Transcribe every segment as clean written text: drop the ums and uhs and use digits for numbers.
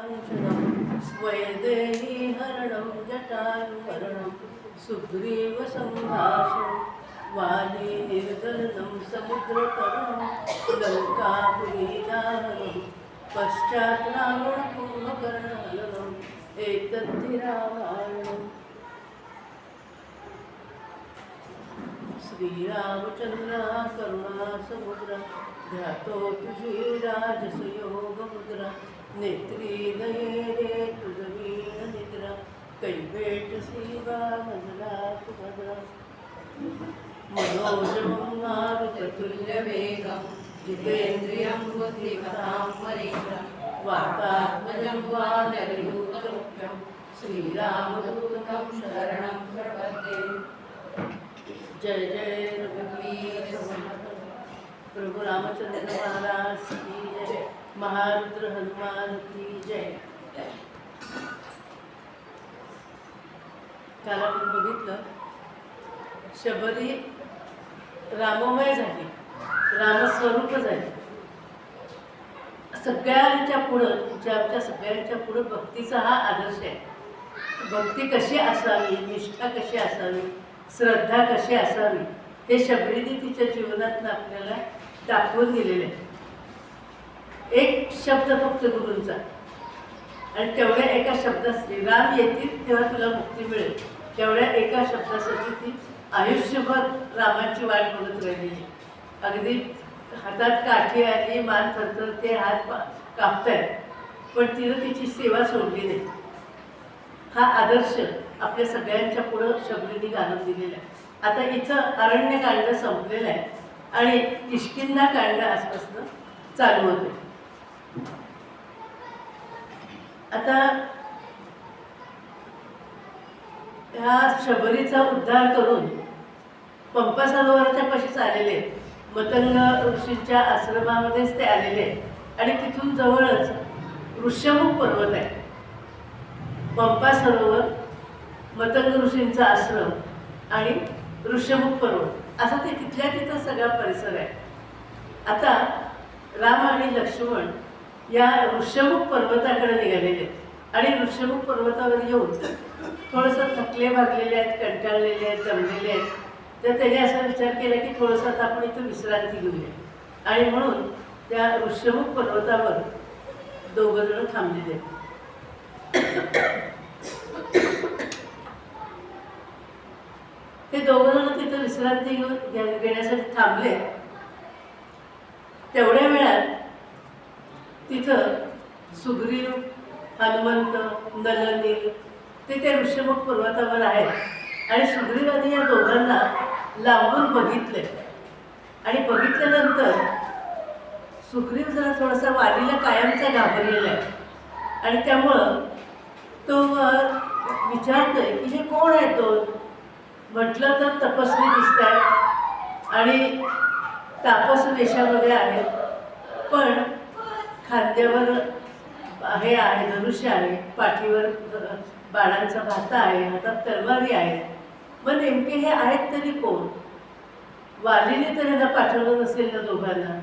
काञ्चनं वैदेहीहरणं जटायुमरणं सुग्रीवसम्भाषणं वालीनिर्गलनं समुद्रतरणं लङ्कापुरीदाहनं पश्चात् रावणकुम्भकर्णहननम् एतद्धि रामायणम्। श्रीरामचंद्र करुणासमुद्र ध्यातो तुझी राजसयोगमुद्रा नेत्री नयेरे तुझवीण निद्रा कैवेट श्रीवा मजला सुभद्रा मनोजमं मारुततुल्यवेगं जितेन्द्रियं बुद्धिमतां वरिष्ठं वातात्मजं वानरयूथमुख्यं श्रीरामदूतं शरणं प्रपद्ये। जय जय रघुवीर समर्थ प्रभु रामचंद्र महाराज की जय, महारुद्र हनुमान की जय। काल आपण बघितलं शबरी राममय झाली, रामस्वरूप झाली। सगळ्यांच्या पुढं आमच्या सगळ्यांच्या पुढं भक्तीचा हा आदर्श आहे। भक्ती कशी असावी, निष्ठा कशी असावी, श्रद्धा कशी असावी हे शबरीने तिच्या जीवनातनं आपल्याला दाखवून दिलेलं आहे। एक शब्द फक्त गुरूंचा आणि तेवढ्या एका शब्दासाठी राम येतील तेव्हा तुला मुक्ती मिळेल, तेवढ्या एका शब्दासाठी ती आयुष्यभर रामाची वाट बघत राहिलेली। अगदी हातात काठी आली, मान थरथरते, हात कापतायत, पण तिनं तिची सेवा सोडली नाही। हा आदर्श आपल्या सगळ्यांच्या पुढं शबरीने घालून दिलेला आहे। आता इथं अरण्यकांड संपलेलं आहे आणि किष्किंधाकांड आजपासून चालू होते। आता ह्या शबरीचा उद्धार करून पंपा सरोवराच्या पाशीच आलेले आहेत, मतंग ऋषींच्या आश्रमामध्येच ते आलेले आहेत आणि तिथून जवळच ऋष्यमुख पर्वत आहे। पंपा सरोवर, मतंग ऋषींचा आश्रम आणि ऋष्यमुख पर्वत असा ते तिथल्या तिथं सगळा परिसर आहे। आता राम आणि लक्ष्मण या ऋष्यमुख पर्वताकडे निघालेले आहेत आणि ऋष्यमुख पर्वतावर येऊन थोडंसं थकले भागलेले आहेत, कंटाळलेले आहेत, दमलेले आहेत। तर त्याने असा विचार केला की थोडंसं आता आपण इथं विश्रांती घेऊया आणि म्हणून त्या ऋष्यमुख पर्वतावर दोघं जण थांबलेले आहेत। हे दोघं जण तिथं विश्रांती घेण्यासाठी थांबले। तेवढ्या वेळात तिथं सुग्रीव, हनुमंत, नलनील ते त्या ऋष्यमुख पर्वतावर आहेत आणि सुग्रीवाने या दोघांना लांबून बघितले आणि बघितल्यानंतर सुग्रीव जरा थोडासा वालीला कायमचा घाबरलेला आहे आणि त्यामुळं तो विचारतोय की हे कोण आहे दोन? म्हटलं तर तपस्वी दिसत आहेत आणि तापस वेशामध्ये आहेत, पण खांद्यावर हे आहे, धनुष्य आहे, पाठीवर बाणांचा भाता आहे, हातात तलवारी आहे। मग नेमके हे आहेत तरी कोण? वालीने तर यांना पाठवलं नसेल ना दोघांना,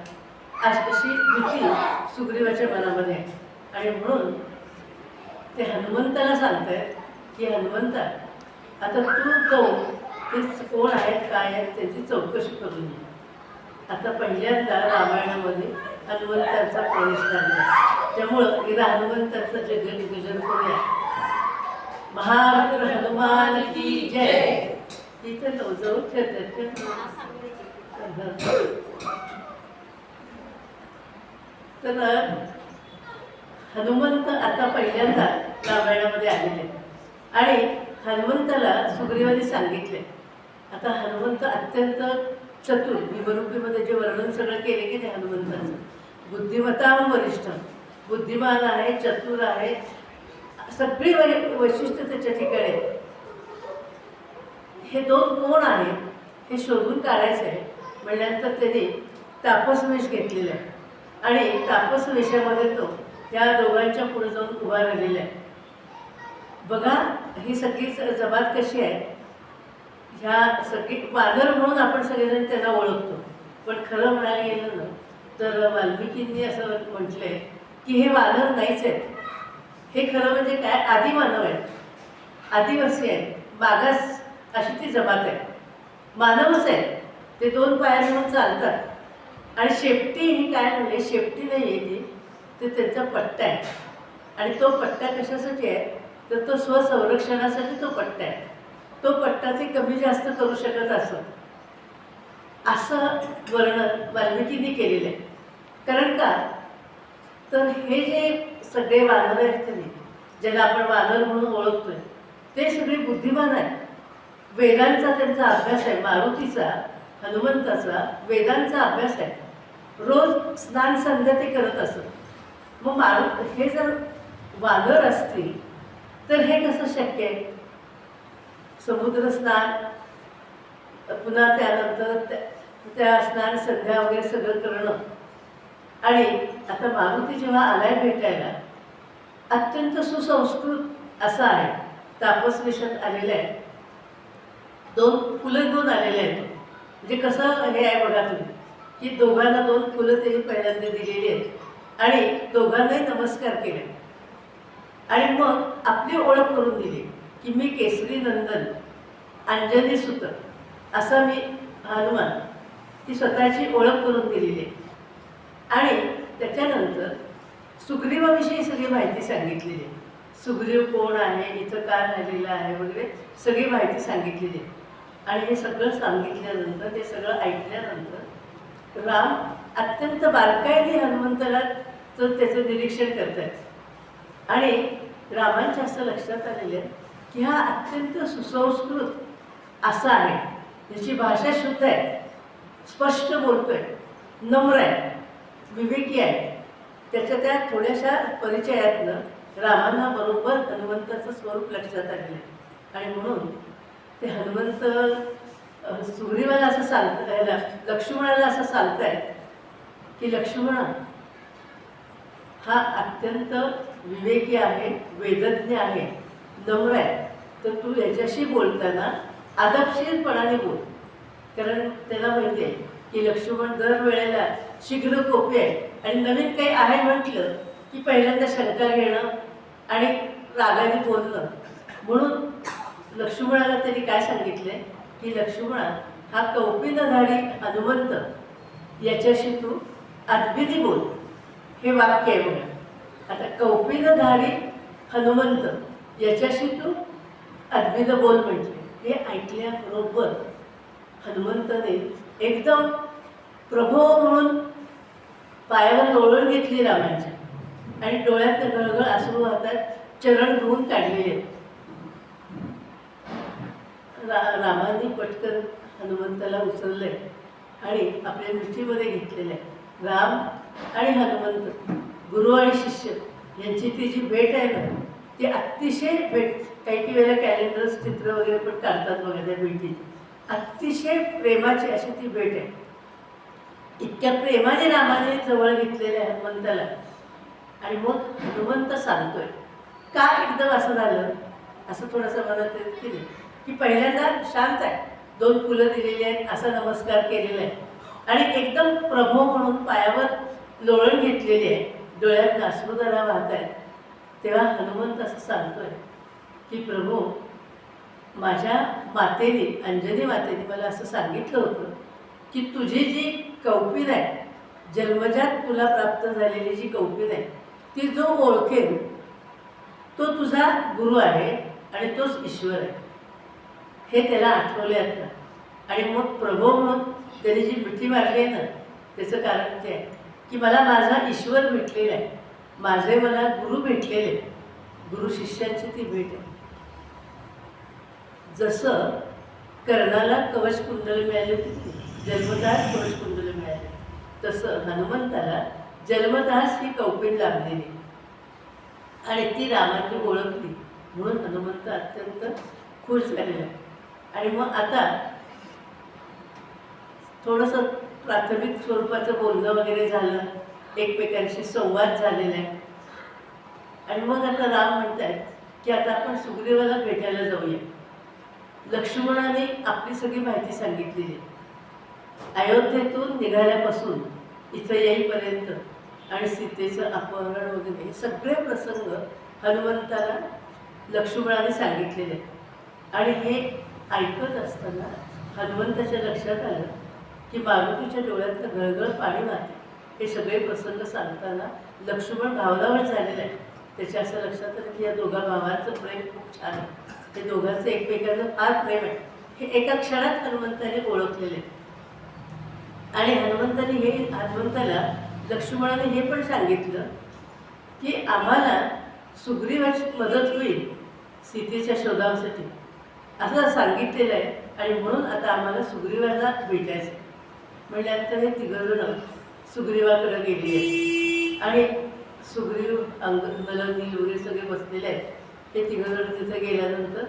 अशी भीती सुग्रीवाच्या मनामध्ये आहे आणि म्हणून ते हनुमंताला सांगतायत की हनुमंता आता तू जाऊन ते कोण आहेत, काय आहेत त्याची चौकशी करून घे। आता पहिल्यांदा रामायणामध्ये हनुमंतांचा प्रवेश झाला, त्यामुळं एकदा हनुमंतांचं जगन करूया। महारुद्र हनुमान की जय। इथं जाऊ खेळतात तर हनुमंत आता पहिल्यांदा रामायणामध्ये आलेले आणि हनुमंताला सुग्रीवाने सांगितले। आता हनुमंत अत्यंत चतुर, विमरूपीमध्ये जे वर्णन सगळं केले की ते हनुमंताचं बुद्धिमतां वरिष्ठ, बुद्धिमान आहे, चतुर आहे, सगळी वैशिष्ट्य त्याच्या ठिकाणी। हे दोन कोण आहेत हे शोधून काढायचं आहे म्हणल्यानंतर त्यांनी तापसवेश घेतलेला आहे आणि तापसवेशामध्ये तो त्या दोघांच्या पुढे जाऊन उभा राहिलेला आहे। बघा ही सगळी जमात कशी आहे, ह्या सगळी वानर म्हणून आपण सगळेजण त्यांना ओळखतो, पण खरं म्हणायला गेलं ना तर वाल्मिकींनी असं म्हटलंय की हे वानर नाहीच आहेत, हे खरं म्हणजे काय, आदिमानव आहेत, आदिवासी आहेत, मागास अशी ती जमात आहे. मानवच आहेत, ते 2 पायांवर चालतात. आणि शेपटी ही काय म्हणजे शेपटी नाही आहे ती, ते त्यांचा पट्टा आहे. आणि तो पट्टा कशासाठी आहे, तर तो स्वसंरक्षणासाठी तो पट्टा आहे. तो पट्टा ते कमी जास्त करू शकत असत, असं वर्णन वाल्मिकींनी केलेलं आहे. कारण का, तर हे जे सगळे वानर आहेत त्यांनी, ज्याला आपण वानर म्हणून ओळखतोय, ते सगळे बुद्धिमान आहेत. वेदांचा त्यांचा अभ्यास आहे, मारुतीचा, हनुमंताचा वेदांचा अभ्यास आहे. रोज स्नान संध्या ते करत असत. मग हे जर वानर असतील तर हे कसं शक्य आहे? समुद्र स्नान, पुन्हा त्यानंतर त्या स्नान संध्या वगैरे सगळं करणं. आणि आता मारुती जेव्हा आलाय भेटायला, अत्यंत सुसंस्कृत असा आहे, तापस वेशात आलेला आहे, 2 फुलं घेऊन आलेले आहेत. म्हणजे कसं हे आहे बघा तुम्ही, की दोघांना 2 फुलं त्यांनी पहिल्यांदा दिलेली आहेत आणि दोघांनाही नमस्कार केले. आणि मग आपली ओळख करून दिली की मी केसरी नंदन अंजनी सुत, असा मी हनुमान, ती स्वतःची ओळख करून दिलेली आहे. आणि त्याच्यानंतर सुग्रीवाविषयी सगळी माहिती सांगितलेली आहे. सुग्रीव कोण आहे, इथं का राहिलेला आहे वगैरे सगळी माहिती सांगितलेली आहे. आणि हे सगळं सांगितल्यानंतर, ते सगळं ऐकल्यानंतर राम अत्यंत बारकाईने हनुमंताला तर त्याचं निरीक्षण करत आहेत. आणि रामांच्या असं लक्षात आलेलं आहे की हा अत्यंत सुसंस्कृत असा आहे, त्याची भाषा शुद्ध आहे, स्पष्ट बोलतोय, नम्र आहे, विवेकी आहे. त्याच्या त्या थोड्याशा परिचयातनं रामांना बरोबर हनुमंताचं स्वरूप लक्षात आलेलं आहे. आणि म्हणून ते हनुमंत सुग्रीवाला असं सांगताय, लक्ष्मणाला असं सांगताय की लक्ष्मणा हा अत्यंत विवेकी आहे, वेदज्ञ आहे, नम्र आहे, तर तू याच्याशी बोलताना आदबशीरपणाने बोल. कारण त्याला माहिती आहे की लक्ष्मण दरवेळेला शीघ्र कोपी आहे आणि नवीन काही आहे म्हटलं की पहिल्यांदा शंका घेणं आणि रागाने बोलणं. म्हणून लक्ष्मणाला त्यांनी काय सांगितले की लक्ष्मणा हा कौपिनधारी हनुमंत, याच्याशी तू अदबीने बोल. हे वाक्य आहे बघा. आता कौपिनधारी हनुमंत याच्याशी तू अदबीनं बोल म्हणजे हे ऐकल्याबरोबर हनुमंताने एकदम प्रभो म्हणून पायावर लोळण घेतली रामांच्या आणि डोळ्यात गळगळ अश्रू वाहतात, चरण धुवून काढलेले आहेत. रामांनी पटकन हनुमंताला उचललंय आणि आपल्या मिठीमध्ये घेतलेलं आहे. राम आणि हनुमंत, गुरु आणि शिष्य यांची ती जी भेट आहे ना, ती अतिशय भेट, काही वेळेला कॅलेंडर चित्र वगैरे पण काढतात बघा त्या भेटीची, अतिशय प्रेमाची अशी ती भेट आहे. इतक्या प्रेमाने रामाने जवळ घेतलेल्या हनुमंताला. आणि मग हनुमंत सांगतोय का एकदम असं झालं, असं थोडंसं मनात येत की नाही, की पहिल्यांदा शांत आहे, 2 फुलं दिलेली आहेत, असा नमस्कार केलेला आहे आणि एकदम प्रभो म्हणून पायावर लोळण घेतलेली आहे, डोळ्यात अश्रुधारा वाहत आहेत. तेव्हा हनुमंत असं सांगतोय की प्रभू, माझ्या मातेने, अंजनी मातेने मला असं सांगितलं होतं की तुझी जी कौपीन आहे, जन्मजात तुला प्राप्त झालेली जी कौपीन आहे, ती जो ओळखेल तो तुझा गुरु आहे आणि तोच ईश्वर आहे, हे त्याला आठवले आता. आणि मग प्रभो म्हणून त्याने जी मिठी मारली आहे ना, त्याचं कारण ते आहे की मला माझा ईश्वर भेटलेला आहे, माझे मला गुरु भेटलेले, गुरु शिष्यांची ती भेट आहे. जसं कर्णाला कवच कुंडल मिळाली होती, जन्मदास कवच कुंडल मिळाले, तसं हनुमंताला जन्मदास ही कौपीन लाभलेली आणि ती रामांनी ओळखली. म्हणून हनुमंत अत्यंत खुश झालेला आहे. आणि मग आता थोडंसं प्राथमिक स्वरूपाचं बोलणं वगैरे झालं, एकमेकांशी संवाद झालेला आहे. आणि मग आता राम म्हणत आहेत की आता आपण सुग्रीवाला भेटायला जाऊया. लक्ष्मणाने आपली सगळी माहिती सांगितलेली, अयोध्येतून निघाल्यापासून इथं येईपर्यंत आणि सीतेचं अपहरण वगैरे सगळे प्रसंग हनुमंताला लक्ष्मणाने सांगितलेलं आहे. आणि हे ऐकत असताना हनुमंताच्या लक्षात आलं की मारुतीच्या डोळ्यातनं घळघळ पाणी वाहते. हे सगळे प्रसंग सांगताना लक्ष्मण भावनावर झालेलं आहे. त्याच्या असं लक्षात आलं की या दोघा भावांचं प्रेम खूप छान आहे, ते दोघांचं एकमेकांचं फार प्रेम आहे. हे एका क्षणात हनुमंताने ओळखलेले. आणि हनुमंताला लक्ष्मणाने हे पण सांगितलं की आम्हाला सुग्रीवाची मदत होईल सीतेच्या शोधासाठी, असं सांगितलेलं आहे. आणि म्हणून आता आम्हाला सुग्रीवाला भेटायचं. म्हणजे आता हे तिघजण सुग्रीवाकडे गेली आहेत. आणि सुग्रीव नल नील वगैरे सगळे बसलेले आहेत. हे तिघजण तिथं गेल्यानंतर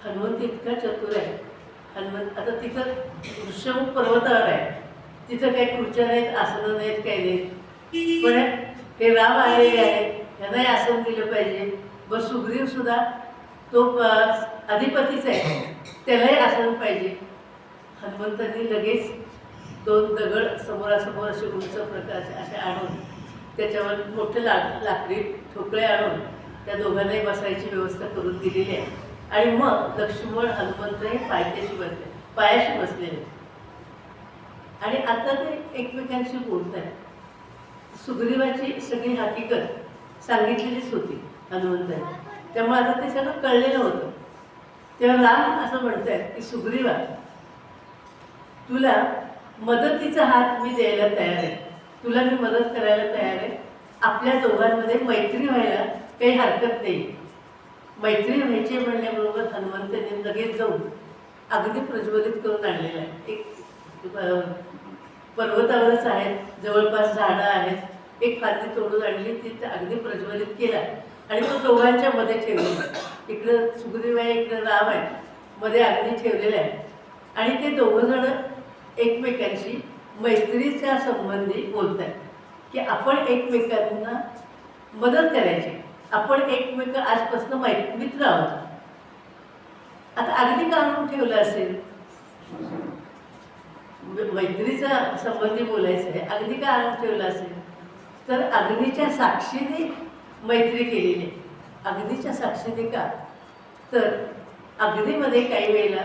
हनुमंत इतका चतुर आहे. हनुमंत आता तिथं ऋष्यमुख पर्वतावर आहे. तिथं काही खुर्च्या नाहीत, आसनं नाहीत, काही नाहीत. पण हे राम आलेले आहेत, त्यांनाही आसन दिलं पाहिजे. व सुग्रीवसुद्धा तो अधिपतीच आहे, त्यालाही आसन पाहिजे. हनुमंतांनी लगेच 2 दगड समोरासमोर असे उंच प्रकारचे असे आणून त्याच्यावर मोठे लाकडी ठोकळे आणून त्या दोघांनाही बसायची व्यवस्था करून दिलेली आहे. आणि मग लक्ष्मण हनुमंत हे पायाशी बसलेले. आणि आता ते एकमेकांशी बोलत आहेत. सुग्रीवाची सगळी हकीकत सांगितलेलीच होती हनुमंतांनी, त्यामुळे आता ते सगळं कळलेलं होतं. तेव्हा राम असं म्हणतात की सुग्रीवा, तुला मदतीचा हात मी द्यायला तयार आहे, तुला मी मदत करायला तयार आहे. आपल्या दोघांमध्ये मैत्री व्हायला काही हरकत नाही. मैत्री व्हायची म्हणल्याबरोबर हनुमंतांनी लगेच जाऊन अगदी प्रज्वलित करून आणलेलं आहे. एक पर्वतावरच आहेत, जवळपास झाडं आहेत, एक फांदी तोडून आणली, ती अगदी प्रज्वलित केला आणि तो दोघांच्या मध्ये ठेवलेला. इकडं सुग्रीव आहे, इकडं राम आहे, मध्ये अगदी ठेवलेलं आहे. आणि ते दोघंजण एकमेकांशी मैत्रीच्या संबंधी बोलत आहेत की आपण एकमेकांना मदत करायची, आपण एकमेक आजपासून मित्र आहोत. आता अगदी काढून ठेवलं असेल, मैत्रीचा संबंधी बोलायचं आहे, अगदी का आणून ठेवलं असेल तर अग्नीच्या साक्षीने मैत्री केलेली आहे. अग्नीच्या साक्षीने का, तर अग्नीमध्ये काही वेळेला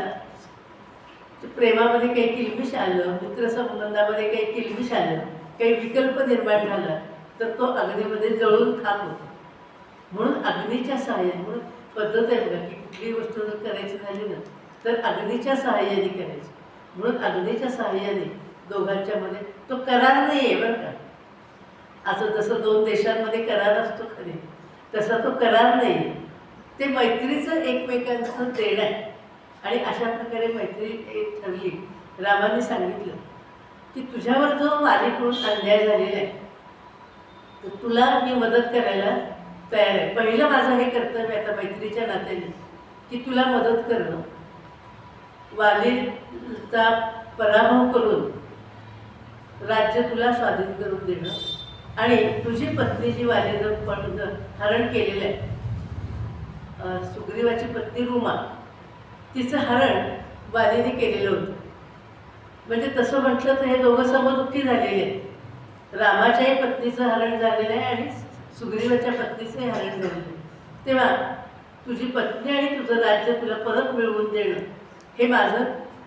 प्रेमामध्ये काही किलबिश आलं, मित्रसंबंधामध्ये काही किलबिश आलं, काही विकल्प निर्माण झाला तर तो अग्नीमध्ये जळून खाक होतो. म्हणून अग्नीच्या सहाय्याने, म्हणून पद्धत आहे बघा की कुठली गोष्ट जर करायची झाली ना तर अग्नीच्या सहाय्याने करायची. म्हणून अग्नीच्या सहाय्याने दोघांच्या मध्ये तो करार नाही आहे बरं का. असं जसं 2 देशांमध्ये करार असतो खरे, तसा तो करार नाही आहे. ते मैत्रीचं एकमेकांचं देणं आहे. आणि अशा प्रकारे मैत्री एक ठरली. रामाने सांगितलं की तुझ्यावर जो वालीकडून अन्याय झालेला आहे तर तुला मी मदत करायला तयार आहे. पहिलं माझं हे कर्तव्य आता मैत्रीच्या नात्याने की तुला मदत करणं, वालीचा पराभव करून राज्य तुला स्वाधीन करून देणं. आणि तुझी पत्नी जी वालीनं हरण केलेलं आहे, सुग्रीवाची पत्नी रुमा, तिचं हरण वालीने केलेलं होतं. म्हणजे तसं म्हटलं तर हे दोघं समदुःखी झालेले आहेत. रामाच्याही पत्नीचं हरण झालेलं आहे आणि सुग्रीवाच्या पत्नीचंही हरण झालेलं आहे. तेव्हा तुझी पत्नी आणि तुझं राज्य तुला परत मिळवून देणं हे माझं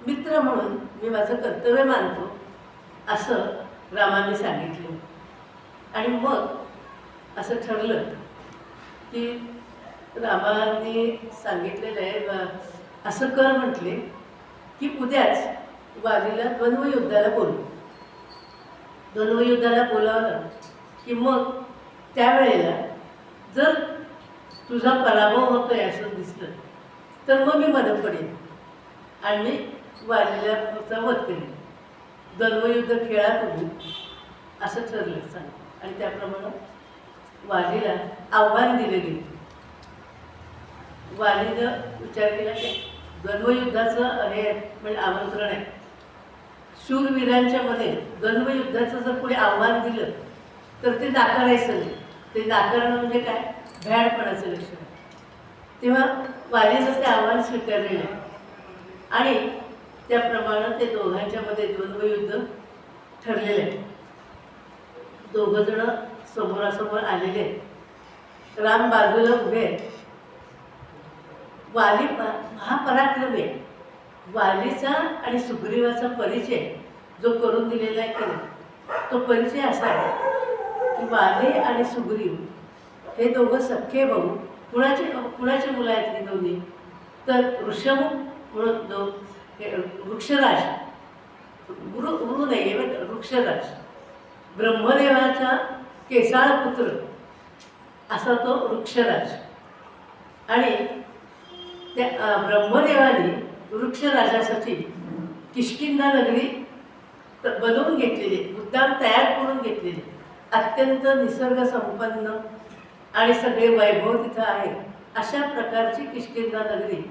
मित्र म्हणून मी माझं कर्तव्य मानतो, असं रामाने सांगितलं. आणि मग असं ठरलं की रामाने सांगितलेलं आहे, असं कर म्हटले की उद्याच वालीला द्वंद्वयुद्धाला बोलू. द्वंद्वयुद्धाला बोलावलं की मग त्यावेळेला जर तुझा पराभव होतोय असं दिसलं तर मग मी मदत पडेन आणि मी वालीला वध करेन. द्वंद्वयुद्ध खेळा तुम्ही, असं ठरलं सांग. आणि त्याप्रमाणे वालीला आव्हान दिलं गेलं. वालीनं विचार केला की द्वंद्वयुद्धाचं हे म्हणजे आमंत्रण आहे. शूरवीरांच्या मध्ये द्वंद्वयुद्धाचं जर कोणी आव्हान दिलं तर ते नाकारायचं नाही. ते नाकारणं म्हणजे काय, भ्याडपणाचं लक्षण आहे. तेव्हा वालीचं ते आव्हान स्वीकारलेलं आहे. आणि त्याप्रमाणे ते दोघांच्या मध्ये द्वंद्वयुद्ध ठरलेलं आहे. दोघंजणं समोरासमोर आलेले आहेत. राम बाजूला उभे आहेत. वाली महापराक्रमी आहे. वालीचा आणि सुग्रीवाचा परिचय जो करून दिलेला आहे की नाही, तो परिचय असा आहे की वाली आणि सुग्रीव हे दोघं सख्खे भाऊ. कुणाचे मुलं आहेत ही दोन्ही? तर ऋषमुख म्हणून जो वृक्षराज, गुरु नाही आहे, वृक्षराज ब्रह्मदेवाचा केसाळ पुत्र असा तो वृक्षराज. आणि त्या ब्रह्मदेवाने वृक्षराजासाठी किष्किंधा नगरी बनवून घेतलेली, मुद्दाम तयार करून घेतलेली, अत्यंत निसर्ग संपन्न आणि सगळे वैभव तिथं आहे अशा प्रकारची किष्किंधा नगरी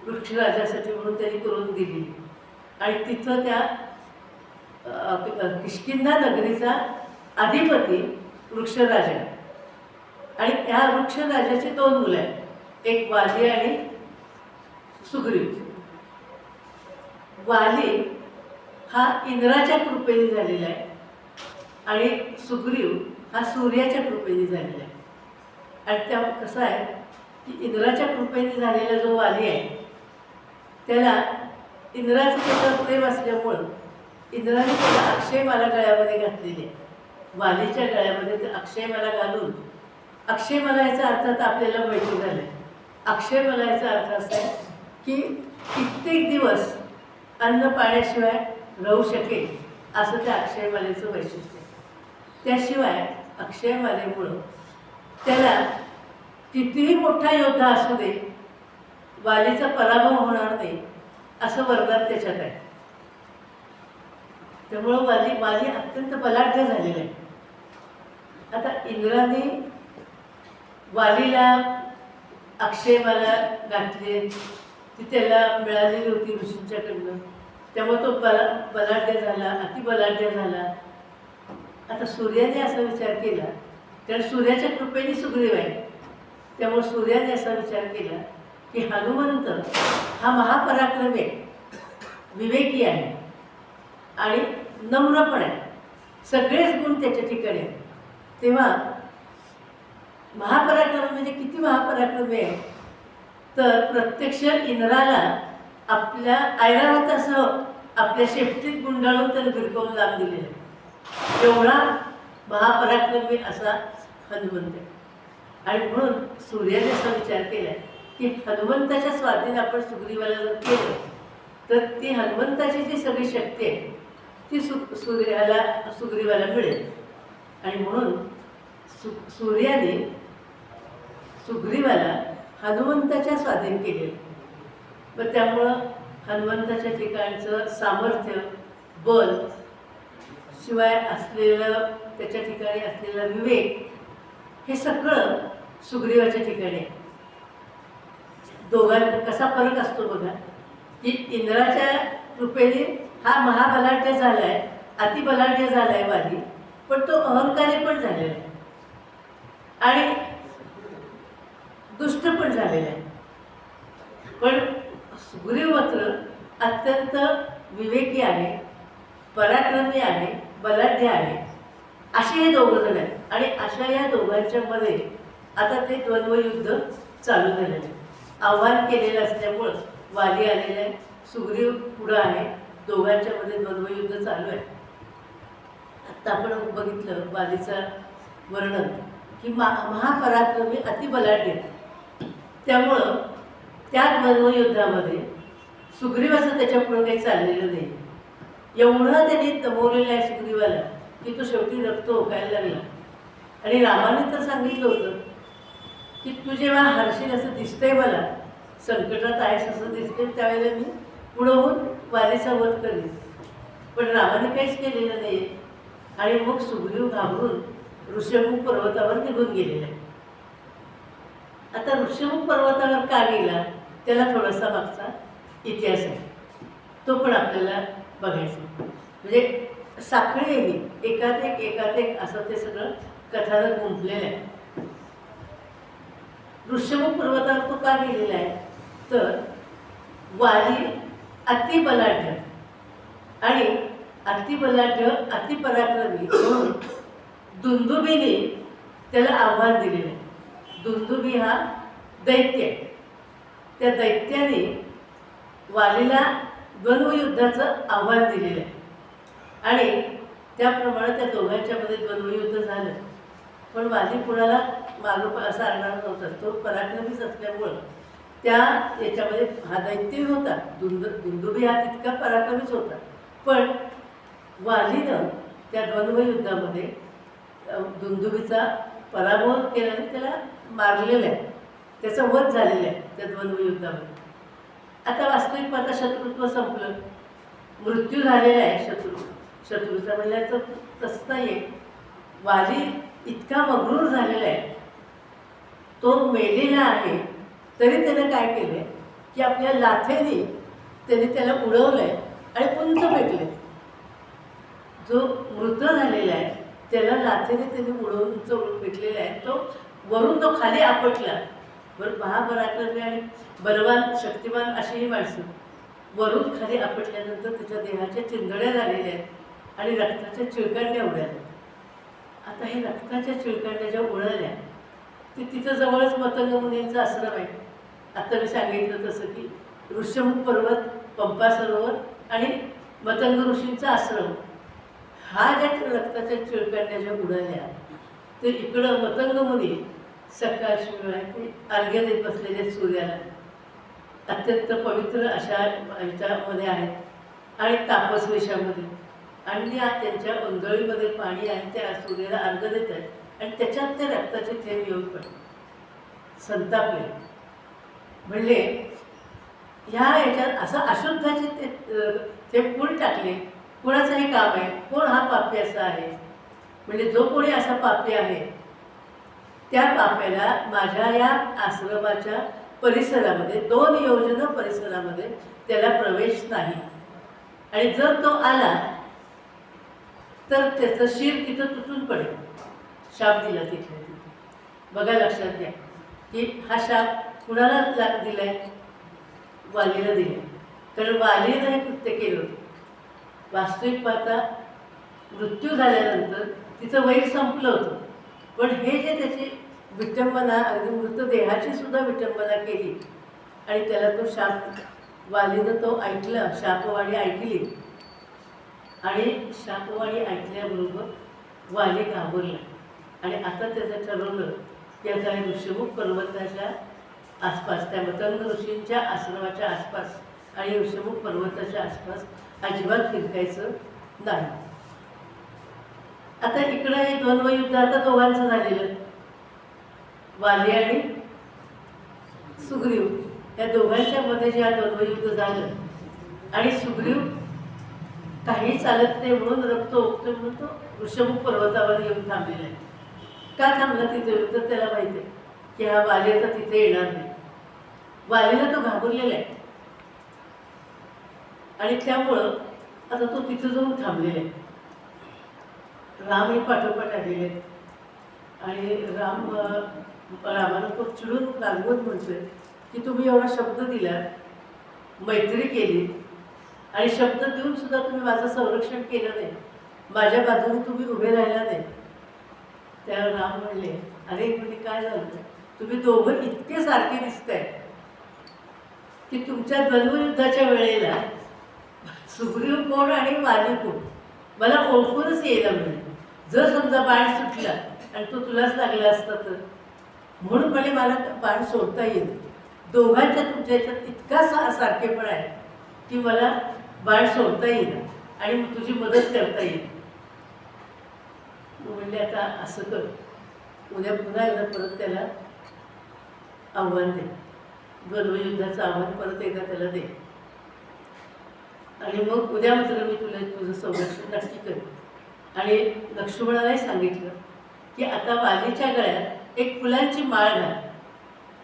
वृक्षराजासाठी म्हणून त्यांनी करून दिली. आणि तिथं त्या किष्किंधा नगरीचा अधिपती वृक्षराज आहे. आणि त्या वृक्षराजाची 2 मुलं आहेत, एक वाली आणि सुग्रीव. वाली हा इंद्राच्या कृपेने झालेला आहे आणि सुग्रीव हा सूर्याच्या कृपेने झालेला आहे. आणि त्या कसं आहे की इंद्राच्या कृपेने झालेला जो वाली आहे त्याला इंद्राचं त्याच्यावर प्रेम असल्यामुळं इंद्राने त्याला अक्षयमाला गळ्यामध्ये घातलेली आहे. वालीच्या गळ्यामध्ये ते अक्षयमाला घालून, अक्षयमाला याचा अर्थ आपल्याला माहिती झालं आहे. अक्षयमाला याचा अर्थ असा आहे की कित्येक दिवस अन्न पाण्याशिवाय राहू शकेल असं त्या अक्षयमालेचं वैशिष्ट्य आहे. त्याशिवाय अक्षयमालेमुळं त्याला कितीही मोठा योद्धा असू दे वालीचा पराभव होणार नाही असं वरदान त्याच्यात आहे. त्यामुळं वाली अत्यंत बलाढ्य झालेला आहे. आता इंद्राने वालीला अक्षयमाला घातली, ती त्याला मिळालेली होती ऋषींच्याकडनं, त्यामुळे तो बलाढ्य झाला, अतिबलाढ्य झाला. आता सूर्याने असा विचार केला, कारण सूर्याच्या कृपेने सुग्रीव आहे, त्यामुळे सूर्याने असा विचार केला की हनुमंत हा महापराक्रमी आहे, विवेकी आहे आणि नम्र पण आहे, सगळेच गुण त्याच्या ठिकाणी आहेत. तेव्हा महापराक्रमी म्हणजे किती महापराक्रमी आहे तर प्रत्यक्ष इंद्राला आपल्या ऐरावतासह आपल्या शेपटीत गुंडाळून त्याला भिरकावून लांब दिलेलं आहे. एवढा महापराक्रमी असा हनुमंत आहे. आणि म्हणून सूर्याने असा विचार केला की हनुमंताच्या स्वाधीन आपण सुग्रीवाला जर केलं तर ती हनुमंताची जी सगळी शक्ती आहे ती सुग्रीवाला मिळेल. आणि म्हणून सूर्याने सुग्रीवाला हनुमंताच्या स्वाधीन केलेलं. मग त्यामुळं हनुमंताच्या ठिकाणचं सामर्थ्य, बल, शिवाय असलेलं त्याच्या ठिकाणी असलेला विवेक, हे सगळं सुग्रीवाच्या ठिकाणी आहे. दोघांना कसा फरक असतो बघा की इंद्राच्या कृपेने हा महाबलाढ्य झाला आहे, अतिबलाढ्य झाला आहे वाली, पण तो अहंकारी पण झालेला आहे आणि दुष्ट पण झालेला आहे. पण सुग्रीव मात्र अत्यंत विवेकी आहे, पराक्रमी आहे, बलाढ्य आहे. असे हे दोघं जण आहेत. आणि अशा या दोघांच्या मध्ये आता ते द्वंद्वयुद्ध चालू झालेलं आहे. आव्हान केलेलं असल्यामुळं वाली आलेलं आहे, सुग्रीव पुढं आहे, दोघांच्या मध्ये द्वंद्वयुद्ध चालू आहे. आत्ता आपण बघितलं वालीचं वर्णन की महापराक्रमी अतिबलाढ्य, त्यामुळं त्या द्वंद्वयुद्धामध्ये सुग्रीवाचं त्याच्यापुढं काही चाललेलं नाही. एवढं त्यांनी दमवलेलं आहे सुग्रीवाला की तो शेवटी रक्त ओकायला लागला. आणि रामाने तर सांगितलं होतं की तू जेव्हा हरशील असं दिसतंय, मला संकटात आहेस असं दिसतंय, त्यावेळेला मी पुढं होऊन वालीचा वध करेन. पण रामाने काहीच केलेलं नाही. आणि मग सुग्रीव घाबरून ऋषमुख पर्वतावर निघून गेलेला आहे. आता ऋषमुख पर्वतावर का गेला त्याला थोडासा मागचा इतिहास आहे, तो पण आपल्याला बघायचा. म्हणजे साखळी आहे ही, एकात एक असं ते सगळं कथानक गुंफलेलं आहे. ऋषमुख पर्वतावर तो का गेलेला आहे तर वाली अतिबलाढ्य आणि अतिबलाढ्य अतिपराक्रमी म्हणून दुंदुबीने त्याला आव्हान दिलेलं आहे. दुंदुभी हा दैत्य आहे. त्या दैत्याने वालीला द्वंद्वयुद्धाचं आव्हान दिलेलं आहे आणि त्याप्रमाणे त्या दोघांच्यामध्ये द्वंद्वयुद्ध झालं. पण वाली कुणाला मागं सारणार नव्हता. तो पराक्रमीच असल्यामुळं त्या याच्यामध्ये हा दैत्य होता. दुंदुभी हा तितका पराक्रमीच होता. पण वालीनं त्या द्वंद्वयुद्धामध्ये दुंदुभीचा पराभव केल्याने त्याला मारलेलं आहे. त्याचा वध झालेला आहे त्या द्वंद्वयुद्धामध्ये. आता वास्तविक पाहता शत्रुत्व संपलं, मृत्यू झालेला आहे शत्रूचा. म्हणल्याचं तसं नाही आहे. वाली इतका मग्रूर झालेला आहे, तो मेलेला आहे, तरी त्याने काय केलं की आपल्या लाथेने त्याने त्याला उडवलं आहे आणि उंच फेकले. जो मृत झालेला आहे त्याला लाथेने त्याने उंच फेकलेला आहे. तो वरून तो खाली आपटला. बरं, महापराक्रमी आणि बलवान शक्तिमान अशी ही माणसं वरून खाली आपटल्यानंतर त्याच्या देहाच्या चिंधड्या झालेल्या आहेत आणि रक्ताच्या चिळकांड्या उडाल्या. आता हे रक्ताच्या चिळकांड्या ज्या उडाल्या ते तिथं जवळच मतंग मुनींचं आश्रम आहे. आता मी सांगितलं तसं की ऋष्यमुख पर्वत, पंपा सरोवर आणि मतंग ऋषींचा आश्रम. हा ज्या रक्ताच्या चिळकांड्या ज्या उडाल्या ते इकडं मतंग मुनी सकाळची वेळ आहे ते अर्घ्य देत बसलेले सूर्याला. अत्यंत पवित्र अशा ह्याच्यामध्ये आहेत आणि तापस वेशामध्ये आणि त्यांच्या उंजळीमध्ये पाणी आहे. त्या सूर्याला अर्घ्य देत आहेत आणि त्याच्यात ते रक्ताचे थेंब येऊन पडले, संतापले. म्हणले ह्या ह्याच्यात असं अशुद्धाचे ते कोण टाकले, कोणाचं हे काम आहे, कोण हा पापी असा आहे. म्हणजे जो कोणी असा पापी आहे त्या पाप्याला माझ्या या आश्रमाच्या परिसरामध्ये 2 योजन परिसरामध्ये त्याला प्रवेश नाही. आणि जर तो आला तर त्याचं शिर तिथं तुटून पडेल. शाप दिला तिथल्या तिथे. बघा, लक्षात घ्या की हा शाप कुणाला दिलाय? वालीला दिला. कारण वालीनं हे कृत्य केलं होतं. वास्तविक पाहता मृत्यू झाल्यानंतर तिचं वैर संपलं होतं. पण हे जे त्याची विटंबना, अगदी मृतदेहाची सुद्धा विटंबना केली आणि त्याला तो शाप, वालीनं तो ऐकला, शापवाणी ऐकली आणि शापवाणी ऐकल्याबरोबर वाली घाबरला आणि आता त्याचं ठरवलं की आता ऋषिमुख पर्वताच्या आसपास, त्या मतंग ऋषींच्या आश्रमाच्या आसपास आणि ऋषिमुख पर्वताच्या आसपास अजिबात फिरकायचं नाही. आता इकडं हे द्वंद्वयुद्ध आता दोघांचं झालेलं, वाली आणि सुग्रीव या दोघांच्या मध्ये जे द्वंद्वयुद्ध झालं आणि सुग्रीव काही चालत नाही म्हणून रक्त ओकतो म्हणून तो ऋषमुख पर्वतावर येऊन थांबलेला आहे. का थांबला तिथे? तर त्याला माहिती आहे की हा वाली आता तिथे येणार नाही. वालीला तो घाबरलेला आहे आणि त्यामुळं आता तो तिथं जाऊन थांबलेला आहे. रामही पाठोपाठ आलेले आणि रामानं तो चिडून रागवत म्हणतोय की तुम्ही एवढा शब्द दिला, मैत्री केली आणि शब्द देऊन सुद्धा तुम्ही माझं संरक्षण केलं नाही, माझ्या बाजूने तुम्ही उभे राहिला नाही. त्या राम म्हणले, अरे म्हणजे काय झालं, तुम्ही दोघं इतके सारखे दिसताय की तुमच्या द्वंद्वयुद्धाच्या वेळेला सुग्रीव कोण आणि वाली कोण मला ओळखूनच यायला मिळेल. जर समजा बाण सुटला आणि तो तुलाच लागला असता तर, म्हणून म्हणजे मला बाण सोडता येईल. दोघांच्या तुमच्या याच्यात इतका सारखेपणा आहे की मला बाण सोडता येईल आणि तुझी मदत करता येईल. म्हणले आता असं कर, उद्या पुन्हा एकदा परत त्याला आव्हान दे, द्वंद्वयुद्धाचं आव्हान परत एकदा त्याला दे आणि मग उद्या मात्र मी तुझं संरक्षण नक्की करेन. आणि लक्ष्मणालाही सांगितलं की आता वालीच्या गळ्यात एक फुलांची माळ घाल,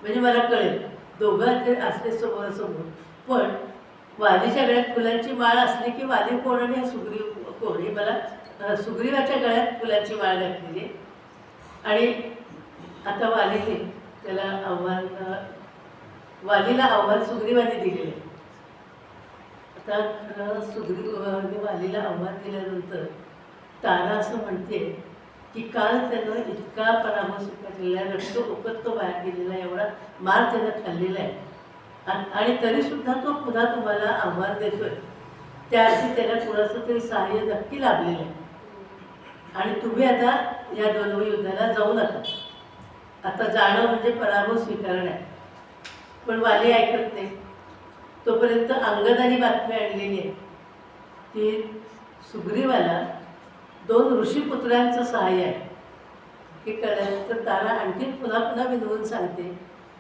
म्हणजे मला कळेल दोघं ते असले समोरासमोर. पण वालीच्या गळ्यात फुलांची माळ असली की वाली कोण आणि सुग्रीव कोण हे मला, सुग्रीवाच्या गळ्यात फुलांची माळ घातलेली आणि आता वालीने त्याला आव्हान, वालीला आव्हान सुग्रीवाने दिलेले. आता सुग्रीव वालीला आव्हान दिल्यानंतर तारा असं म्हणते की काल त्यानं इतका पराभव स्वीकारलेला आहे, रक्त ओकत तो बाहेर गेलेला आहे, एवढा मार त्यानं खाल्लेला आहे आणि तरीसुद्धा तो पुन्हा तुम्हाला आव्हान देतोय. त्याआधी त्याला कुणाचं तरी सहाय्य नक्की लाभलेलं आहे आणि तुम्ही आता या द्वंद्व युद्धाला जाऊ नका. आता जाणं म्हणजे पराभव स्वीकारणं आहे. पण वाली ऐकत नाही. तोपर्यंत अंगदानी बातमी आणलेली आहे की सुग्रीवाला 2 ऋषीपुत्रांचं सहाय्य आहे. हे कळल्यानंतर तारा आणखी पुन्हा पुन्हा विनवून सांगते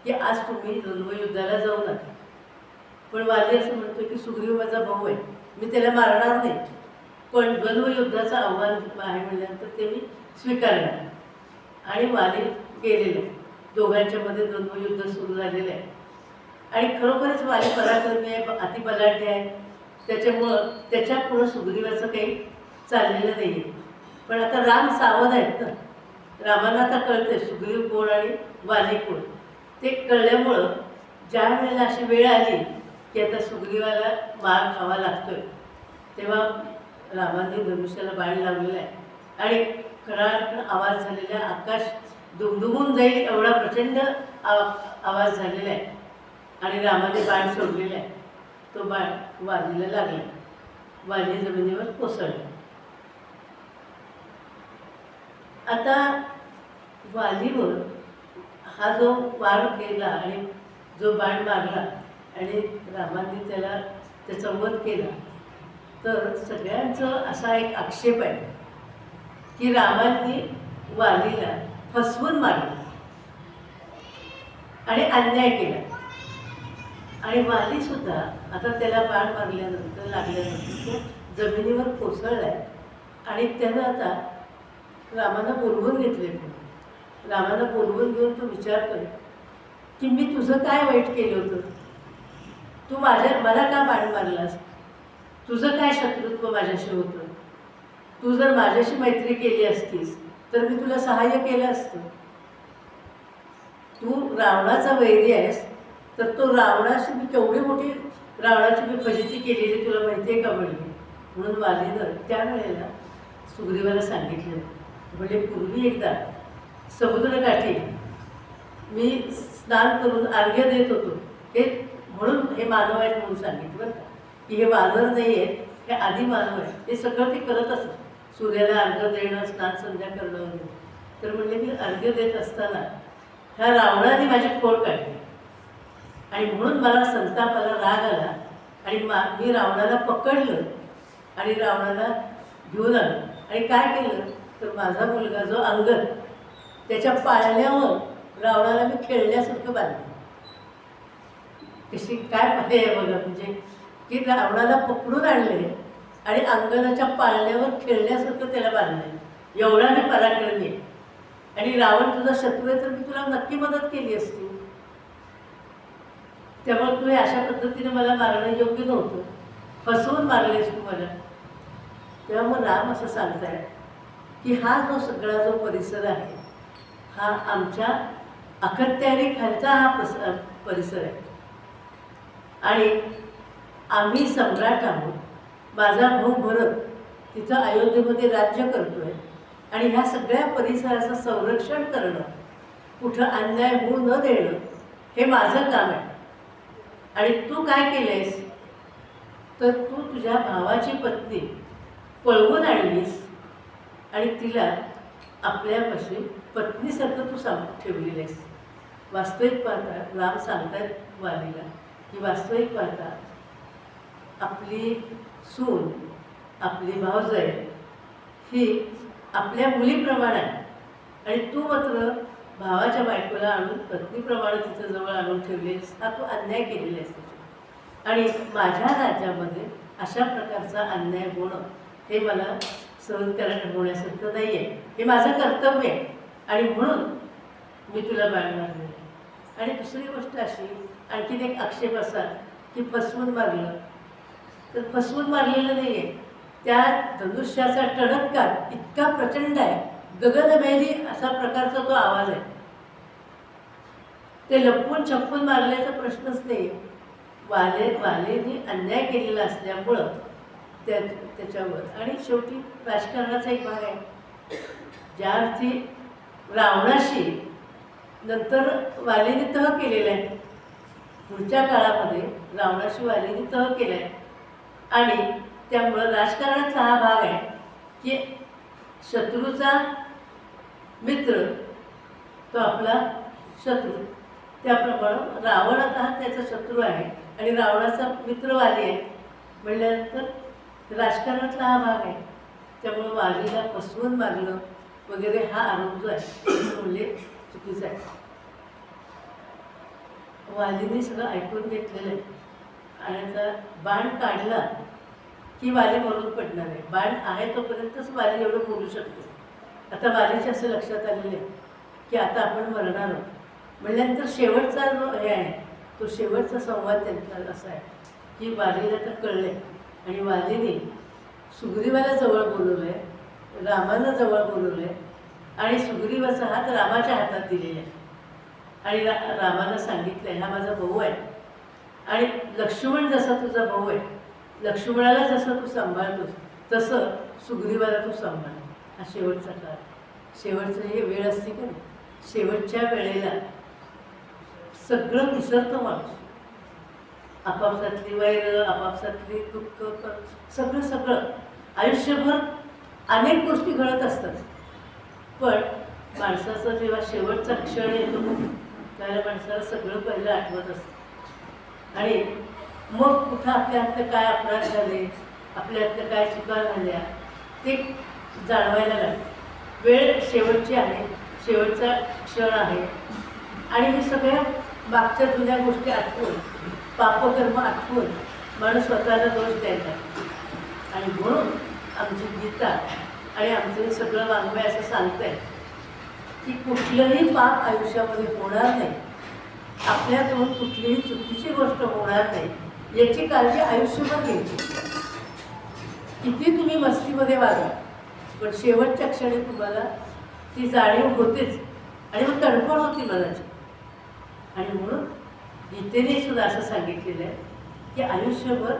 की आज तुम्ही द्वंद्वयुद्धाला जाऊ नका. पण वाली असं म्हणतो की सुग्रीव माझा भाऊ आहे, मी त्याला मारणार नाही, पण द्वंद्वयुद्धाचं आव्हान आहे म्हणल्यानंतर ते मी स्वीकारणार. आणि वाली गेलेलं, दोघांच्या मध्ये द्वंद्वयुद्ध सुरू झालेलं आहे आणि खरोखरच वाली पराक्रमी आहे, अतिबलाढ्य आहे. त्याच्यामुळं त्याच्या पुढं सुग्रीवाचं काही चाललेलं नाही आहे. पण आता राम सावध आहेत ना. रामाला आता कळतंय सुग्रीव कोण आणि वाली कोण. ते कळल्यामुळं ज्या वेळेला अशी वेळ आली की आता सुग्रीवाला मार खावा लागतोय, तेव्हा रामाने धनुष्याला बाण लावलेला आहे आणि कडाकड आवाज झालेला आहे. आकाश दुमदुमून जाईल एवढा प्रचंड आवाज झालेला आहे आणि रामाने बाण सोडलेला आहे. तो बाण वालीला लागला, वाली जमिनीवर कोसळला. आता वालीवर हा जो वार केला आणि जो बाण मारला आणि रामाने त्याचा वध केला, तर सगळ्यांचं असा एक आक्षेप आहे की रामांनी वालीला फसवून मारलं आणि अन्याय केला. आणि वालीसुद्धा आता त्याला बाण मारल्यानंतर लागल्यानंतर तो जमिनीवर कोसळला आहे आणि त्यानं आता रामाला बोलवून घेतले. रामाला बोलवून घेऊन तो विचारतोय की मी तुझं काय वाईट केलं होतं, तू मला का बाण मारलास, तुझं काय शत्रुत्व माझ्याशी होतं, तू जर माझ्याशी मैत्री केली असतीस तर मी तुला सहाय्य केलं असतं. तू रावणाचा वैरी आहेस, तर तो रावणाशी मी केवढी मोठी रावणाची मी फजिती केलेली तुला माहिती आहे का म्हणली. म्हणून वालीनं त्यावेळेला सुग्रीवाला सांगितलं, म्हणजे पूर्वी एकदा समुद्रकाठी मी स्नान करून अर्घ्य देत होतो, हे म्हणून हे मानव आहेत म्हणून सांगितलं बरं का, की हे वानर नाही आहेत, हे आधी मानव आहे. ते सगळं ते करत असत, सूर्याला अर्घ्य देणं, स्नान संध्या करणं वगैरे. तर म्हणले मी अर्घ्य देत असताना ह्या रावणाने माझी खोड काढली आणि म्हणून मला संताप आला, राग आला आणि मी रावणाला पकडलं आणि रावणाला घेऊन आलो आणि काय केलं तर माझा मुलगा जो अंगद त्याच्या पाळण्यावर रावणाला मी खेळण्यासारखं बांधलं. कशी काय पाहिजे आहे बघा, म्हणजे की रावणाला पकडून आणले आणि अंगदाच्या पाळण्यावर खेळण्यासारखं त्याला बांधलं. एवढा मी पराक्रमी आहे आणि रावण तुझा शत्रू आहे तर मी तुला नक्की मदत केली असती. त्यामुळे तू अशा पद्धतीने मला मारणं योग्य नव्हतं, फसवून मारलेस तू मला. तेव्हा मग राम असं सांगताय की हा जो सगळा जो परिसर आहे हा आमच्या अखत्यारी खालचा हा परिसर आहे आणि आम्ही सम्राट आहोत. माझा भाऊ भरत तिथं अयोध्येमध्ये राज्य करतोय आणि ह्या सगळ्या परिसराचं संरक्षण करणं, कुठं अन्याय होऊ न देणं हे माझं काम आहे. आणि तू काय केलंयस तर तू तुझ्या भावाची पत्नी पळवून आणलीस आणि तिला आपल्यापाशी पत्नीसारखं तू ठेवलेलं आहेस. वास्तविक पाहता राम सांगतात वालीला की वास्तविक पाहता आपली सून, आपली भावजाई ही आपल्या मुलीप्रमाणे आहे आणि तू मात्र भावाच्या बायकोला आणून पत्नीप्रमाणे तिचं जवळ आणून ठेवलेस. हा तू अन्याय केलेला आहेस. आणि माझ्या राज्यामध्ये अशा प्रकारचा अन्याय होणं हे मला सहन करायला होण्यासारखं नाही आहे, हे माझं कर्तव्य आहे आणि म्हणून मी तुला बाण मारलेलं आहे. आणि दुसरी गोष्ट अशी, आणखीन एक आक्षेप असा की फसवून मारलं, तर फसवून मारलेलं नाही आहे. त्या धनुष्याचा टणत्कार इतका प्रचंड आहे, गगनभेदी असा प्रकारचा तो आवाज आहे. ते लपवून छपवून मारल्याचा प्रश्नच नाही. वालेने अन्याय केलेला असल्यामुळं त्याच्यावर. आणि शेवटी राजकारणाचा एक भाग आहे. ज्या अर्थी रावणाशी नंतर वालीने तह केलेला आहे, पुढच्या काळामध्ये रावणाशी वालीने तह केला आहे. आणि त्यामुळं राजकारणाचा हा भाग आहे की शत्रूचा मित्र तो आपला शत्रू. त्याप्रमाणे रावण आता हा त्याचा शत्रू आहे आणि रावणाचा मित्र वाली आहे म्हटल्यानंतर राजकारणातला हा भाग आहे. त्यामुळं वालीला फसवून मारणं वगैरे हा आरोप जो आहे तो म्हणजे चुकीचा आहे. वालीने सगळं ऐकून घेतलेलं आहे आणि आता बाण काढला की वाली मरून पडणार आहे. बाण आहे तोपर्यंतच वाली एवढं बोलू शकतो. आता वालीच्या असं लक्षात आलेलं आहे की आता आपण मरणार आहोत म्हटल्यानंतर शेवटचा जो हे आहे तो शेवटचा संवाद त्यांचा असा आहे की वालीला तर कळलं आहे आणि वालीने सुग्रीवाला जवळ बोलवलं आहे, रामानं जवळ बोलवलं आहे आणि सुग्रीवाचा हात रामाच्या हातात दिलेला आहे आणि रामानं सांगितलं आहे हा माझा भाऊ आहे आणि लक्ष्मण जसा तुझा भाऊ आहे, लक्ष्मणाला जसं तू सांभाळतोस तसं सुग्रीवाला तू सांभाळ. हा शेवटचा काळ, शेवटचं हे वेळ असते का नाही, शेवटच्या वेळेला सगळं विसरतो माणूस. आपापसातली वैर, आपापसातली दुःख, सगळं सगळं आयुष्यभर अनेक गोष्टी घडत असतात. पण माणसाचा जेव्हा शेवटचा क्षण येतो त्यावेळेला माणसाला सगळं पहिलं आठवत असतं आणि मग कुठं आपल्या हातनं काय अपराध झाले, आपल्या हातनं काय चुका झाल्या ते जाणवायला लागतं. वेळ शेवटची आहे, शेवटचा क्षण आहे आणि हे सगळ्या मागच्या जुन्या गोष्टी आठवून, पापकर्म आठवून माणूस स्वतःला दोष द्यायचा. आणि म्हणून आमची गीता आणि आमचं हे सगळं वाङ्मय असं सांगतं आहे की कुठलंही पाप आयुष्यामध्ये होणार नाही, आपल्याकडून कुठलीही चुकीची गोष्ट होणार नाही याची काळजी आयुष्यभर घ्यायची. किती तुम्ही मस्तीमध्ये वागा पण शेवटच्या क्षणी तुम्हाला ती जाणीव होतेच आणि मग तडफड होती मनाची. आणि म्हणून गीतेने सुद्धा असं सांगितलेलं आहे की आयुष्यभर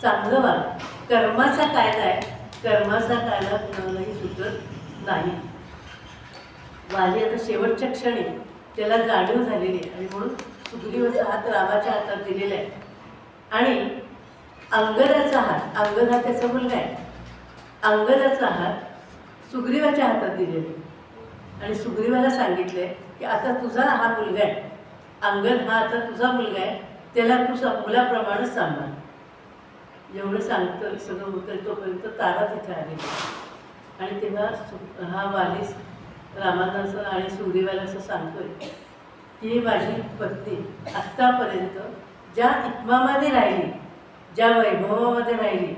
चांगलं वागा. कर्माचा कायदा आहे, कर्माचा कायदा कुणालाही सुटत नाही. वाली आता शेवटच्या क्षणी त्याला जाणीव झालेली आहे आणि म्हणून सुग्रीवाचा हात रामाच्या हातात दिलेला आहे आणि अंगदाचा हात, अंगद हा त्याचा मुलगा आहे, अंगदाचा हात सुग्रीवाच्या हातात दिलेला आहे आणि सुग्रीवाला सांगितलं आहे की आता तुझा हा मुलगा आहे, अंगद हा आता तुझा मुलगा आहे, त्याला तू मुलाप्रमाणेच सांभाळ. एवढं सांगतं सगळं होतं तोपर्यंत तारा तिथे आलेली आणि तेव्हा हा वालीस रामानं असं आणि सुग्रीवाला असं सांगतोय की माझी पत्नी आत्तापर्यंत ज्या इत्मामाने राहिली, ज्या वैभवामध्ये राहिली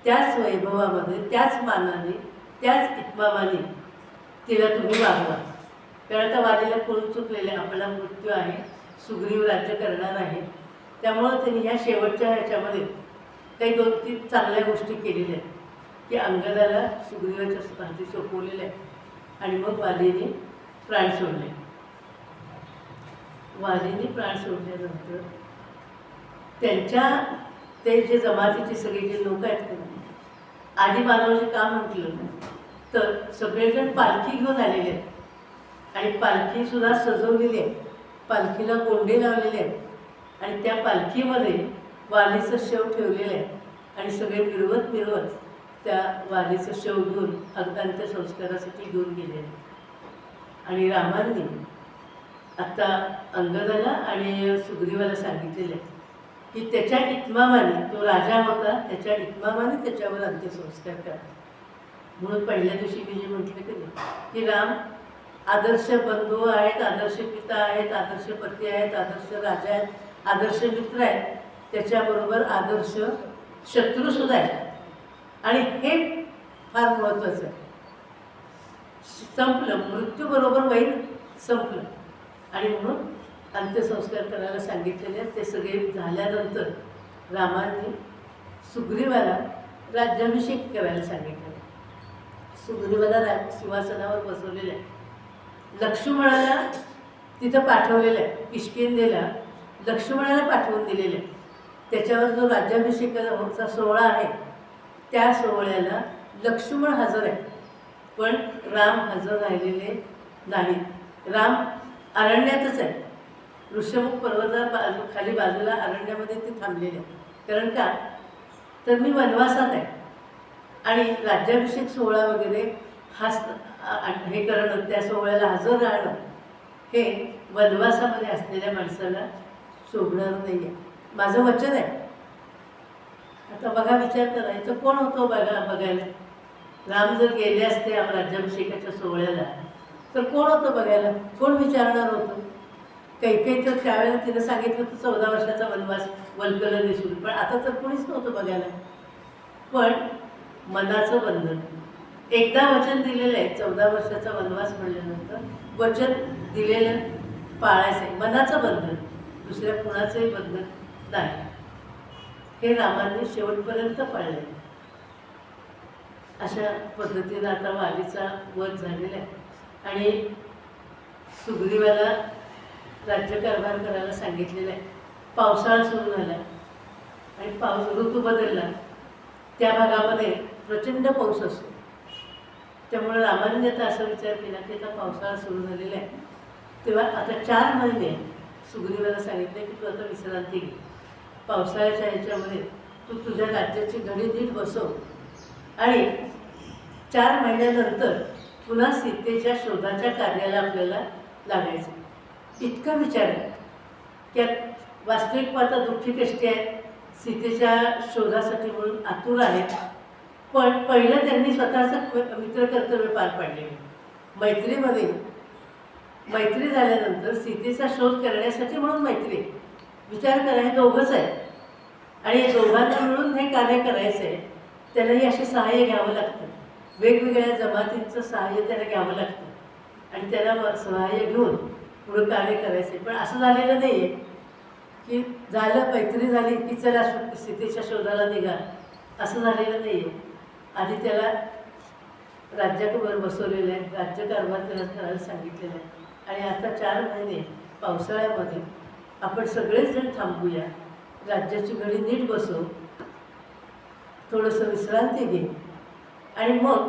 त्याच वैभवामध्ये, त्याच मानाने, त्याच इत्मामाने तिला तुम्ही वागवा. कारण आता वालीला कळून चुकलेलं आपला मृत्यू आहे, सुग्रीव राज्य करणार आहे. त्यामुळं त्यांनी ह्या शेवटच्या ह्याच्यामध्ये काही 2-3 चांगल्या गोष्टी केलेल्या आहेत की अंगदाला सुग्रीवाच्या हाती सोपवलेलं आहे आणि मग वालीने प्राण सोडले. वालीने प्राण सोडल्यानंतर त्यांच्या ते जे जमातीचे सगळे जे लोक आहेत का आधी मानवाचे का म्हटलं तर सगळेजण पालखी घेऊन आलेले आहेत आणि पालखीसुद्धा सजवलेली आहे, पालखीला गोंडे लावलेले आहेत आणि त्या पालखीमध्ये वालीचं शव ठेवलेलं आहे आणि सगळे मिरवत त्या वालीचं शव घेऊन अगदांत्य संस्कारासाठी घेऊन गेलेले. आणि रामांनी आता अंगदाला आणि सुग्रीवाला सांगितलेलं आहे की त्याच्या इत्मामाने, तो राजा होता त्याच्या इत्मामाने त्याच्यावर अंत्यसंस्कार करा. म्हणून पहिल्या दिवशी मी जे म्हटलं की नाही की राम आदर्श बंधू आहेत, आदर्श पिता आहेत, आदर्श पती आहेत, आदर्श राजा आहेत, आदर्श मित्र आहेत, त्याच्याबरोबर आदर्श शत्रूसुद्धा आहेत आणि हे फार महत्त्वाचं आहे. संपलं, मृत्यूबरोबर वैर संपलं आणि म्हणून अंत्यसंस्कार करायला सांगितलेले आहेत. ते सगळे झाल्यानंतर रामांनी सुग्रीवाला राज्याभिषेक करायला सांगितलेलं. सुग्रीवाला सिंहासनावर बसवलेलं आहे. लक्ष्मणाला तिथं पाठवलेलं आहे, किष्किंधेला लक्ष्मणाला पाठवून दिलेलं आहे. त्याच्यावर जो राज्याभिषेकाचा सोहळा आहे त्या सोहळ्याला लक्ष्मण हजर आहे पण राम हजर राहिलेले नाहीत. राम अरण्यातच आहे, ऋषमुख खाली बाजूला अरण्यामध्ये ते थांबलेले आहेत. कारण का तर मी वनवासात आहे आणि राज्याभिषेक सोहळा वगैरे हे करणं, त्या सोहळ्याला हजर राहणं हे वनवासामध्ये असलेल्या माणसाला शोभणार नाही आहे. माझं वचन आहे. आता बघा, विचार करायचं कोण होतो बघायला. राम जर गेले असते राज्याभिषेकाच्या सोहळ्याला तर कोण होतं बघायला, कोण विचारणार होतं. काही तर त्यावेळेला तिनं सांगितलं तर 14 वर्षाचा वनवास वल्कलं दिसून, पण आता तर कोणीच नव्हतं बघायला. पण मनाचं बंधन, एकदा वचन दिलेलं आहे. 14 वर्षाचा वनवास म्हणल्यानंतर वचन दिलेलं पाळायचं आहे. मनाचं बंधन, दुसऱ्या कुणाचंही बंधन नाही. हे रामांनी शेवटपर्यंत पाळले. अशा पद्धतीनं आता वालीचा वध झालेला आहे आणि सुग्रीवाला राज्यकारभार करायला सांगितलेलं आहे. पावसाळा सुरू झाला आणि ऋतू बदलला. त्या भागामध्ये प्रचंड पाऊस असतो. त्यामुळे रामाने आता असा विचार केला की आता पावसाळा सुरू झालेला आहे, तेव्हा आता 4 महिने सुग्रीवाला सांगितले की तू आता विश्रांती घे. पावसाळ्याच्या ह्याच्यामध्ये तू तुझ्या राज्याची घडी नीट बसव आणि 4 महिन्यानंतर पुन्हा सीतेच्या शोधाच्या कार्याला आपल्याला लागायचं. इतका विचार आहे की वास्तविक पाहता दुःखी कष्टी आहेत, सीतेच्या शोधासाठी म्हणून आतुर आहेत. पण पहिलं त्यांनी स्वतःचं मित्रकर्तव्य पार पाडले. मैत्री झाल्यानंतर सीतेचा शोध करण्यासाठी म्हणून मैत्री, विचार करा, हे दोघंच आहे आणि दोघांना मिळून हे कार्य करायचं आहे. त्यालाही असे सहाय्य घ्यावं लागतं, वेगवेगळ्या जमातींचं सहाय्य त्याला घ्यावं लागतं आणि त्याला सहाय्य घेऊन पुढं कार्य करायचं आहे. पण असं झालेलं नाही आहे की झालं, मैत्री झाली की चला सीतेच्या शोधाला निघा, असं झालेलं नाही आहे. आधी त्याला राज्यावर बसवलेलं आहे, राज्यकारभार त्याला करायला सांगितलेलं आहे. आणि आता 4 महिने पावसाळ्यामध्ये आपण सगळेच जण थांबूया, राज्याची घडी नीट बसव, थोडंसं विश्रांती घे आणि मग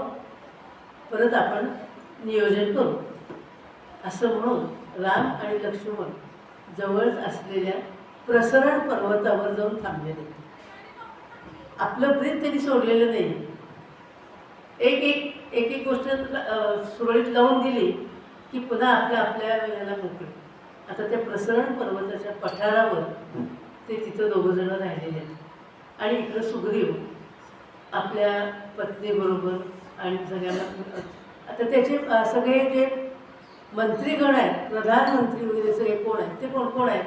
परत आपण नियोजन करू, असं म्हणून राम आणि लक्ष्मण जवळच असलेल्या प्रसरण पर्वतावर जाऊन थांबलेले. आपलं प्रेम त्यांनी सोडलेलं नाही. एक गोष्ट सुरळीत लावून दिली की पुन्हा आपल्या याला मोकळे. आता त्या प्रसरण पर्वताच्या पठारावर ते तिथं 2 जण राहिलेले आहेत आणि इकडं सुग्रीव आपल्या पत्नीबरोबर आणि सगळ्यांना. आता त्याचे सगळे जे मंत्रीगण आहेत, प्रधानमंत्री वगैरे सगळे कोण आहेत, ते कोण आहेत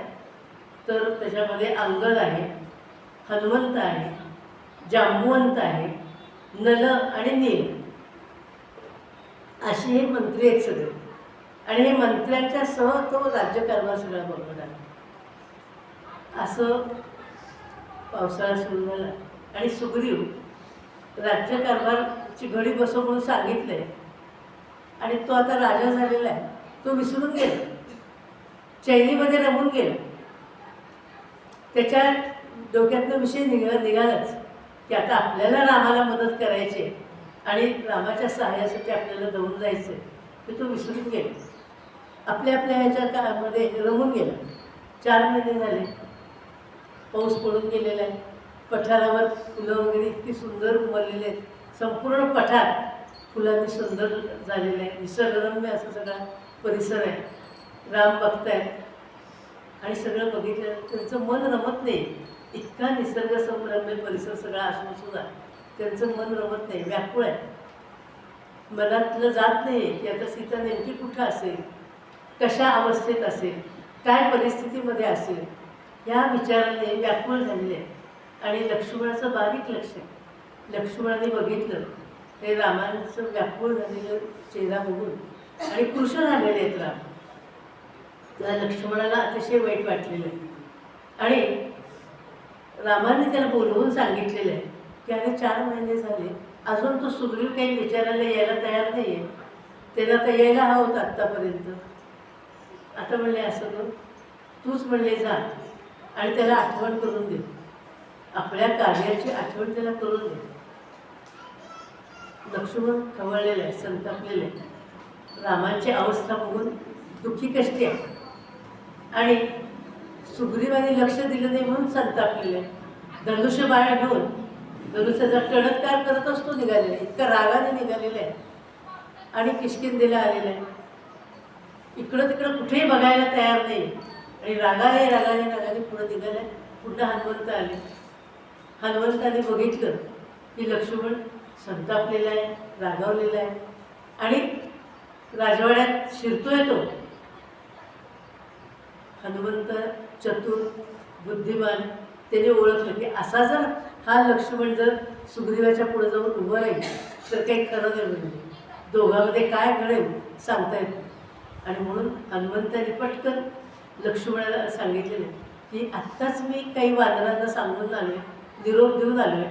तर त्याच्यामध्ये अंगद आहे, हनुमंत आहे, जांबुवंत आहे, नल आणि नील, असे हे मंत्री आहेत सगळे. आणि हे मंत्र्यांच्या सह तो राज्यकारभार सगळा बघणार आहे. असं पावसाळा सुरू झाला आणि सुग्रीव राज्यकारभारची घडी बसव म्हणून सांगितलंय आणि तो आता राजा झालेला आहे. तो विसरून गेला, चैनीमध्ये रमून गेला. त्याच्या डोक्यातनं विषय निघालाच की आता आपल्याला रामाला मदत करायची आणि रामाच्या सहाय्यासाठी आपल्याला दौडून जायचं आहे. तर तो विसरून गेला, आपल्या ह्याच्या काळामध्ये रमून गेला. 4 महिने झाले, पाऊस पडून गेलेला आहे, पठारावर फुलं वगैरे इतकी सुंदर उमललेले आहेत. संपूर्ण पठार फुलांनी सुंदर झालेलं आहे, निसर्गरम्य असा सगळा परिसर आहे. राम बघतायत आणि सगळं बघितलं त्यांचं मन रमत नाही. इतका निसर्गसंरम्य परिसर सगळा असून सुद्धा त्यांचं मन रमत नाही, व्याकुळ आहे. मनातलं जात नाही की आता सीता नेमकी कुठं असेल, कशा अवस्थेत असेल, काय परिस्थितीमध्ये असेल, ह्या विचाराने व्याकुळ झालेले आहे. आणि लक्ष्मणाचं बारीक लक्ष आहे. लक्ष्मणाने बघितलं हे रामांचं व्याकुळ झालेलं चेहरा बघून आणि कृष्ण झालेले आहेत राम. त्या लक्ष्मणाला अतिशय वाईट वाटलेलं आहे आणि रामाने त्याला बोलवून सांगितलेलं आहे की अरे 4 महिने झाले, अजून तो सुग्रीव काही विचारायला यायला तयार नाही आहे. त्याला तर यायला हवं होतं आत्तापर्यंत. आता म्हणले असं कर, तूच म्हणले जा आणि त्याला आठवण करून दे, आपल्या कार्याची आठवण त्याला करून दे. लक्ष्मण खवळलेलं आहे, संतापलेलं आहे. रामाची अवस्था बघून दुःखी कष्टी आहे आणि सुग्रीवाने लक्ष दिलं नाही म्हणून संतापलेलं आहे. धनुष्य बाळ घेऊन धनुष्याचा टणत्कार करत असतो निघालेला आहे, इतका रागाने निघालेला आहे आणि किष्किंधेला आलेला आहे. इकडं तिकडं कुठेही बघायला तयार नाही आणि रागाने पुढे निघाले. पुन्हा हनुमंत आले. हनुमंताने बघितलं की लक्ष्मण संतापलेला आहे, रागावलेला आहे आणि राजवाड्यात शिरतोय तो. हनुमंत चतुर बुद्धिमान, त्याने ओळखलं की असा जर हा लक्ष्मण जर सुग्रीवाच्या पुढे जाऊन उभं राहील तर काही खरं नाही, म्हणजे दोघांमध्ये काय घडेल सांगता येत. आणि म्हणून हनुमंताने पटकन लक्ष्मणाला सांगितलेलं की आत्ताच मी काही वानरांना सांगून आले, निरोप देऊन आलो आहे,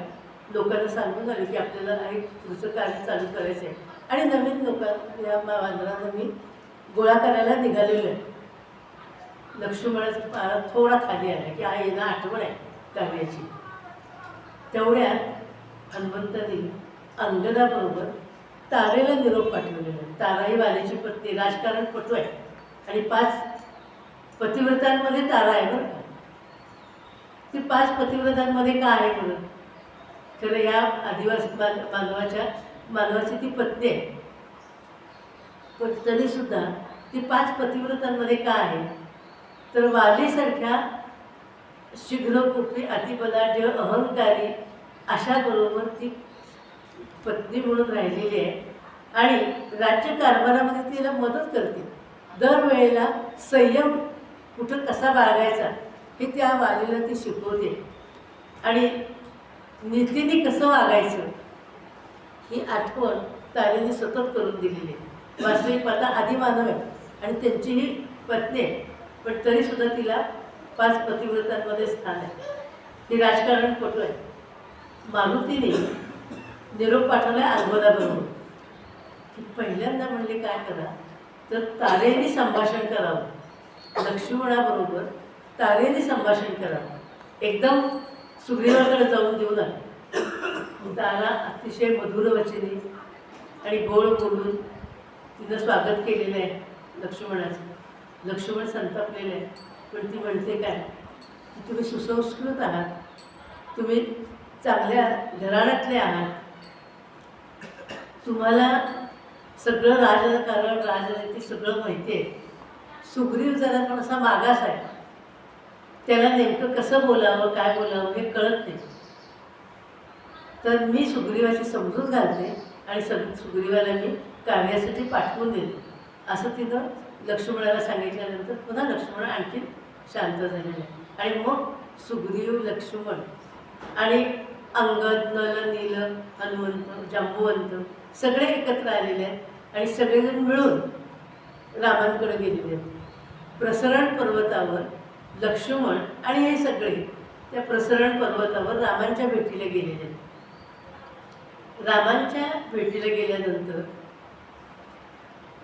लोकांना सांगून आले की आपल्याला एक पुढचं कार्य चालू करायचं आहे आणि नवीन लोकांना या वानरांना मी गोळा करायला निघालेलो आहे. लक्ष्मणाचा पारा थोडा खाली आला की हा येणं आठवण आहे कार्याची. तेवढ्यात हनुमंतांनी अंगदाबरोबर तारेला निरोप पाठवलेला आहे. तारा ही वालीची पत्नी, राजकारण पटू आहे आणि 5 पतिव्रतांमध्ये तारा आहे बरं का. ती 5 पतिव्रतांमध्ये का आहे बरं? खरं या आदिवासी मानवाची ती पत्नी आहे, पण तरीसुद्धा ती 5 पतिव्रतांमध्ये का आहे तर वालीसारख्या शीघ्रकोपी अतिबलाढ्य अहंकारी अशाबरोबर ती पत्नी म्हणून राहिलेली आहे आणि राज्यकारभारामध्ये तिला मदत करते. दरवेळेला संयम कुठं कसा बाळगायचा हे त्या वालीला ती शिकवते आणि नीतीने कसं वागायचं ही आठवण तारेने सतत करून दिलेली आहे. वास्तविक आता आदिमानव आहे आणि त्यांचीही पत्नी आहे, पण तरीसुद्धा तिला 5 पतिव्रतांमध्ये स्थान आहे. ती राजकारणपटू आहे. मारुतीने निरोप पाठवला अंगदाबरोबर की पहिल्यांदा म्हणले काय करा तर तारेने संभाषण करावं, लक्ष्मणाबरोबर तारेने संभाषण करावं. एकदम सुग्रीवाकडे जाऊन देऊ नका. तारा अतिशय मधुर वचनी आणि गोड बोलून तिनं स्वागत केलेलं आहे लक्ष्मणाचं. लक्ष्मण संतापलेलं आहे, पण ती म्हणते काय की तुम्ही सुसंस्कृत आहात, तुम्ही चांगल्या घराण्यातले आहात, तुम्हाला सगळं राजकारण राजनीती सगळं माहिती आहे. सुग्रीव जरा थोडासा मागास आहे, त्याला नेमकं कसं बोलावं काय बोलावं हे कळत नाही. तर मी सुग्रीवाची समजूत घालते आणि सुग्रीवाला मी कार्यासाठी पाठवून देते असं तिनं लक्ष्मणाला सांगितल्यानंतर पुन्हा लक्ष्मण आणखी शांत झालेलं आहे. आणि मग सुग्रीव लक्ष्मण आणि अंगद नल नील हनुमंत जांबुवंत सगळे एकत्र आलेले आहेत आणि सगळेजण मिळून रामांकडे गेलेले आहेत. प्रसरण पर्वतावर लक्ष्मण आणि हे सगळे त्या प्रसरण पर्वतावर रामांच्या भेटीला गेलेले आहेत. रामांच्या भेटीला गेल्यानंतर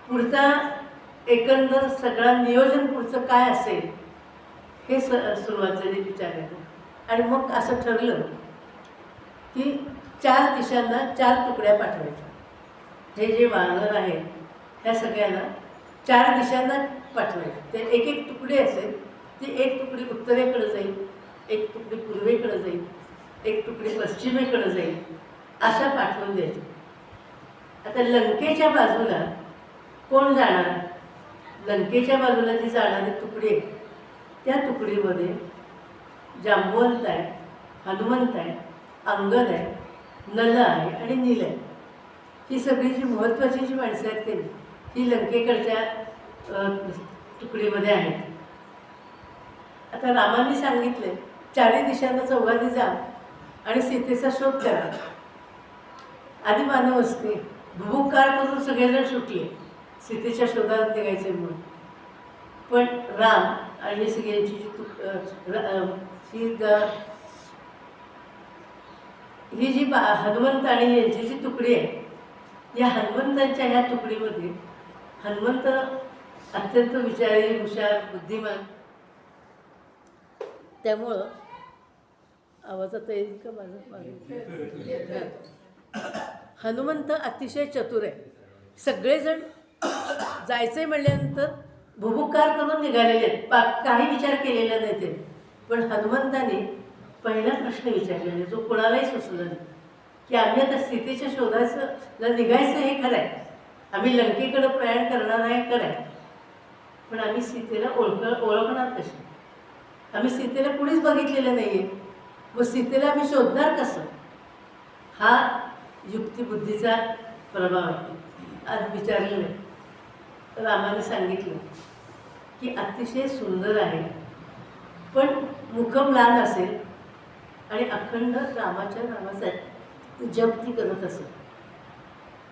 पुढचा एकंदर सगळा नियोजन पुढचं काय असेल हे सुरुवात झाली विचारायला. आणि मग असं ठरलं की 4 दिशांना 4 तुकड्या पाठवायच्या. हे जे वानर आहेत ह्या सगळ्यांना 4 दिशांना पाठवायचे. ते एक तुकडी असेल, ती एक तुकडी उत्तरेकडे जाईल, एक तुकडी पूर्वेकडे जाईल, एक तुकडी पश्चिमेकडे जाईल, अशा पाठवून द्यायच्या. आता लंकेच्या बाजूला कोण जाणार? लंकेच्या बाजूला जी जाणारी तुकडी आहे त्या तुकडीमध्ये जांबुवंत आहे, हनुमंत आहे, अंगद आहे, नल आहे आणि नील आहे. ही सगळी जी महत्त्वाची जी माणसं आहेत ते ही लंकेकडच्या तुकडीमध्ये आहेत. आता रामांनी सांगितले 4 दिशांना चौघांनी जा आणि सीतेचा शोध करा. आधी मानव असते भूकार करून सगळेजण सुटले सीतेच्या शोधात निघायचे म्हणून. पण राम आणि सगळ्यांची ही जी हनुमंत आणि यांची जी तुकडी आहे या हनुमंतांच्या ह्या तुकडीमध्ये हनुमंत अत्यंत विचारी हुशार बुद्धिमान, त्यामुळं आवाज आता येईल का माझा? हनुमंत अतिशय चतुर आहे. सगळेजण जायचंय म्हणल्यानंतर भुभुकार करून निघालेले आहेत, काही विचार केलेला नाही ते. पण हनुमंताने पहिला प्रश्न विचारलेला जो कोणालाही सुचला नाही, की आम्ही आता सीतेच्या शोधाचं निघायचं हे खरं आहे, आम्ही लंकेकडं प्रयाण करणार आहे खरं आहे, पण आम्ही सीतेला ओळखणार कशी? आम्ही सीतेला कुणीच बघितलेलं नाही आहे, मग सीतेला आम्ही शोधणार कसं? हा युक्तिबुद्धीचा प्रभाव आहे. आज विचारलं नाही, रामाने सांगितलं की अतिशय सुंदर आहे, पण मुखम लहान असेल आणि अखंड रामाच्या नावाचा जप ती करत असेल.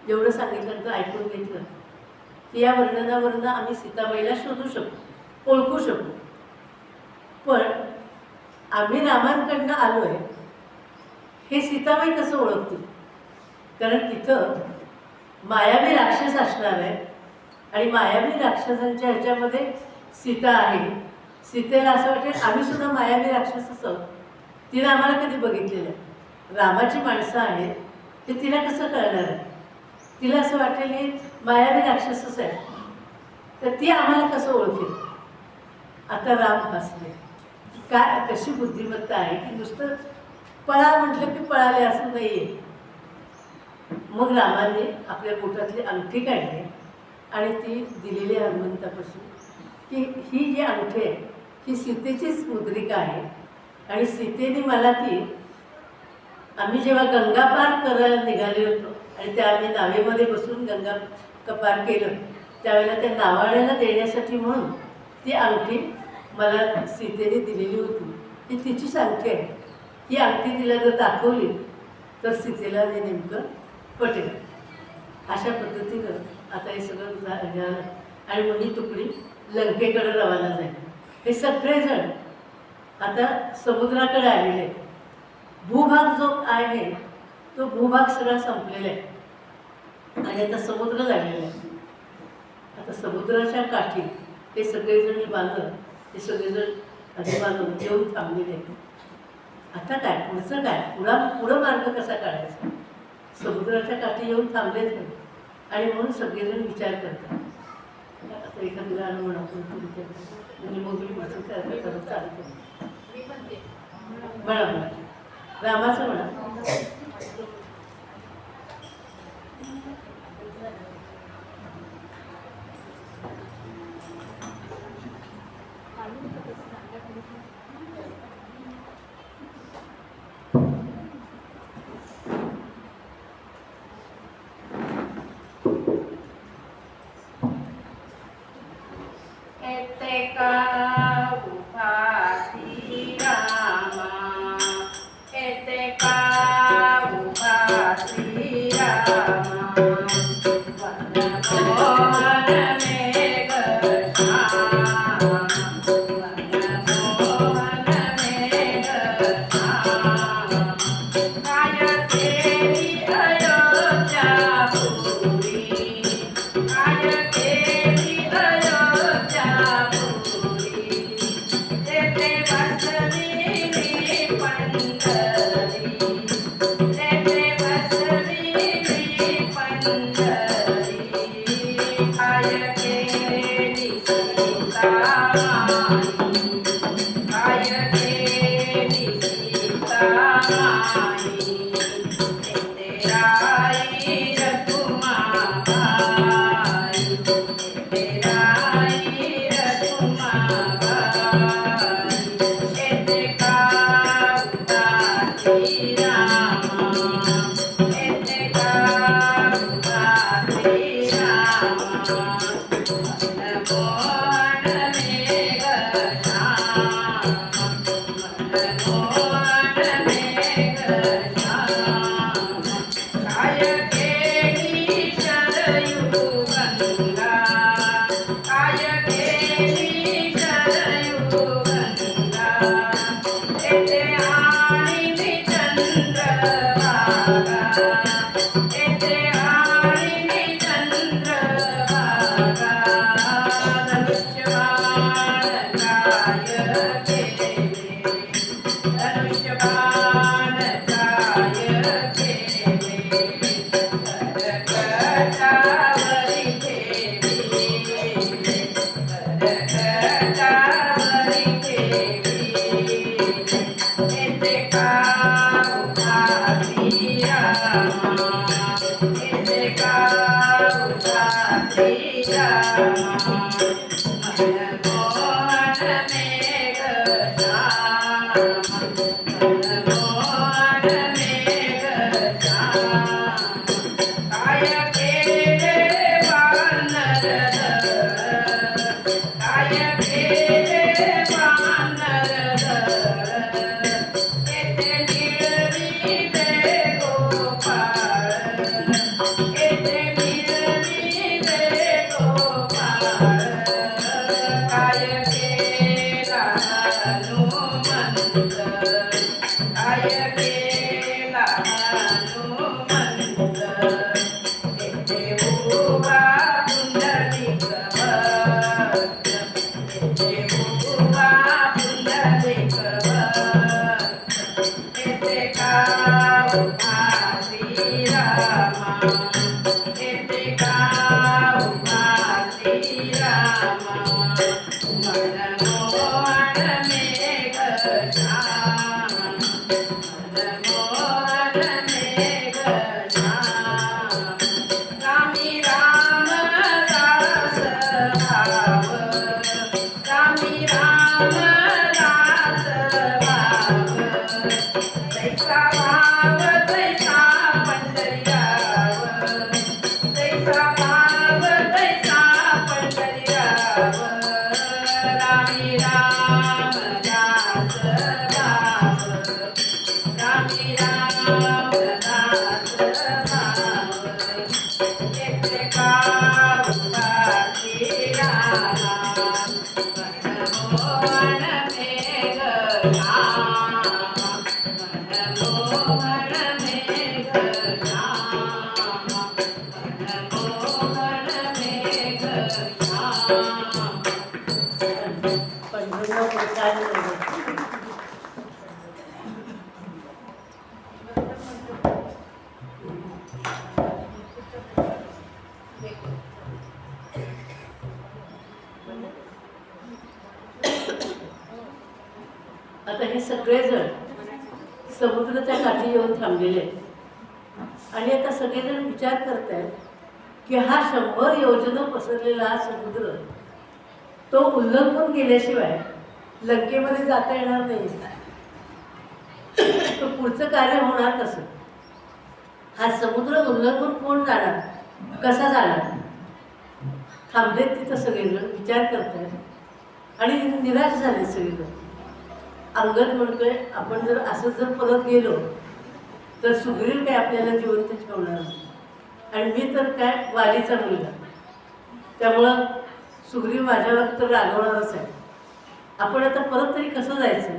एवढं सांगितल्यानंतर ऐकून घेतलं की या वर्णनावरून आम्ही सीताबाईला शोधू शकू, ओळखू शकू. पण आम्ही रामांकडनं आलो आहे हे सीताबाई कसं ओळखतील? कारण तिथं मायावी राक्षस असणार आहे आणि मायावी राक्षसांच्या ह्याच्यामध्ये सीता आहे. सीतेला असं वाटेल आम्ही सुद्धा मायावी राक्षसच आहोत, तिनं आम्हाला कधी बघितलेलं आहे, रामाची माणसं आहेत हे तिला कसं कळणार आहे? तिला असं वाटेल हे मायावी राक्षसच आहे, तर ती आम्हाला कसं ओळखेल? आता राम हसले. काय कशी बुद्धिमत्ता आहे की नुसतं पळा म्हटलं की पळाले असं नाही आहे. मग रामाने आपल्या पोटातली अंगठी काढली आणि ती दिलेली हनुमंतापासून की ही जी अंगठी आहे ही सीतेचीच मुद्रिका आहे आणि सीतेने मला ती, आम्ही जेव्हा गंगा पार करायला निघाले होतो आणि त्या आम्ही नावेमध्ये बसून गंगा पार केलं त्यावेळेला त्या नावाड्याला देण्यासाठी म्हणून ती अंगठी मला सीतेने दिलेली होती. ही तिचीच अंगठी आहे. ही अंगठी तिला जर दाखवली तर सीतेला हे नेमकं पटेल. अशा पद्धतीनं आता हे सगळं झालं आणि मग ही तुकडी लंकेकडे रवाना झाली. हे सगळेजण आता समुद्राकडे आलेले आहेत. भूभाग जो आहे तो भूभाग सगळा संपलेला आहे आणि आता समुद्र लागलेला आहे. आता समुद्राच्या काठी ते सगळेजण बांधत ते सगळेजण आधी बांधून येऊन थांबलेले आहेत. आता काय पुढचं काय, पुढं मार्ग कसा काढायचा? समुद्राच्या काठी येऊन थांबलेच नाही आणि म्हणून सगळेजण विचार करतात. आता एखादं गाणं म्हणा म्हणजे मग मी पुढचं करत चालू करतो. म्हणा म्हणा रामाचं म्हणा. आता हे सगळेजण समुद्राच्या काठी येऊन थांबलेले आहेत आणि आता सगळेजण विचार करत आहेत की हा 100 योजना पसरलेला हा समुद्र तो उल्लंघन केल्याशिवाय लंकेमध्ये जाता येणार नाही. तो पुढचं कार्य होणार कसं? हा समुद्र उल्लंघन कोण जाणार, कसा जाणार? थांबलेत तिथं सगळेजण विचार करतायत आणि निराश झाले सगळेजण. अंगद म्हणतोय आपण जर असं जर परत गेलो तर सुग्रीव काय आपल्याला जिवंत ठेवणार आणि मी तर काय वालीचा मुलगा, त्यामुळं सुग्रीव माझ्यावर तर रागवणारच आहे. आपण आता परत तरी कसं जायचं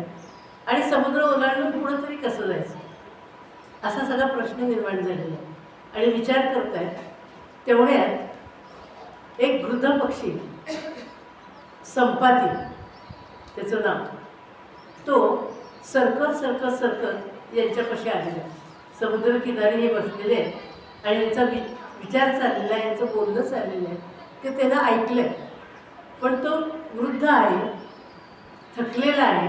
आणि समुद्र ओलांडून पुढं तरी कसं जायचं, असा सगळा प्रश्न निर्माण झालेला आहे. आणि विचार करतायत तेवढ्यात एक गृध पक्षी संपाती त्याचं नाव, तो सरकत सरकत सरकत यांच्यापाशी आलेला. समुद्र किनारी हे बसलेले आहेत आणि यांचा विचार चाललेला आहे, यांचं बोलणं चाललेलं आहे, ते त्यांना ऐकलं. पण तो वृद्ध आहे, थकलेला आहे,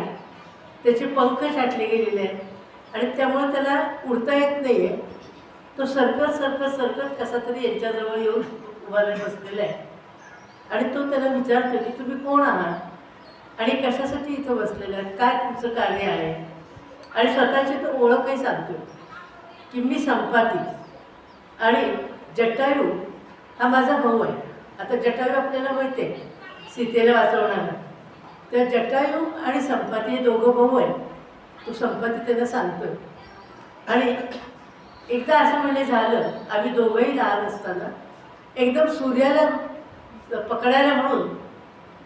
त्याचे पंख छाटले गेलेले आहेत आणि त्यामुळे त्याला उडता येत नाही आहे. तो सरकत सरकत सरकत कसा तरी यांच्याजवळ येऊन उभा बसलेला आहे आणि तो त्याला विचारतो की तुम्ही कोण आहात आणि कशासाठी इथं बसलेलं आहे, काय तुमचं कार्य आहे? आणि स्वतःची तो ओळखही सांगतो की मी संपाती आणि जटायू हा माझा भाऊ आहे. आता जटायू आपल्याला माहिती आहे सीतेला वाचवणारा, तर जटायू आणि संपाती हे दोघं भाऊ आहेत. तो संपाती त्यांना सांगतोय. आणि एकदा असं म्हणणे झालं, आम्ही दोघंही लहान असताना एकदम सूर्याला पकडायला म्हणून,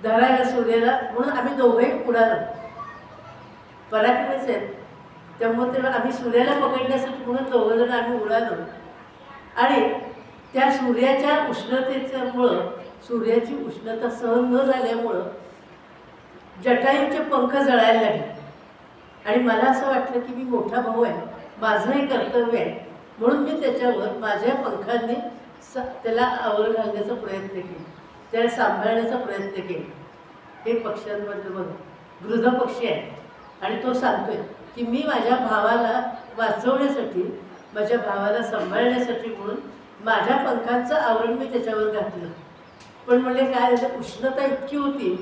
धरायला सूर्याला म्हणून आम्ही दोघंही उडालो. पराक्रमीच आहेत, त्यामुळे तेव्हा आम्ही सूर्याला पकडण्यासाठी म्हणून दोघंजण आम्ही उडालो. आणि त्या सूर्याच्या उष्णतेच्यामुळं, सूर्याची उष्णता सहन न झाल्यामुळं जटायूचे पंख जळायला लागले आणि मला असं वाटलं की मी मोठा भाऊ आहे, माझंही कर्तव्य आहे, म्हणून मी त्याच्यावर माझ्या पंखांनी त्याला आवर घालण्याचा प्रयत्न केला, त्याला सांभाळण्याचा प्रयत्न केला. हे पक्ष्यांमधलं बघा गृध पक्षी आहे आणि तो सांगतोय की मी माझ्या भावाला वाचवण्यासाठी, माझ्या भावाला सांभाळण्यासाठी म्हणून माझ्या पंखांचं आवरण मी त्याच्यावर घातलं. पण म्हणजे काय झालं, उष्णता इतकी होती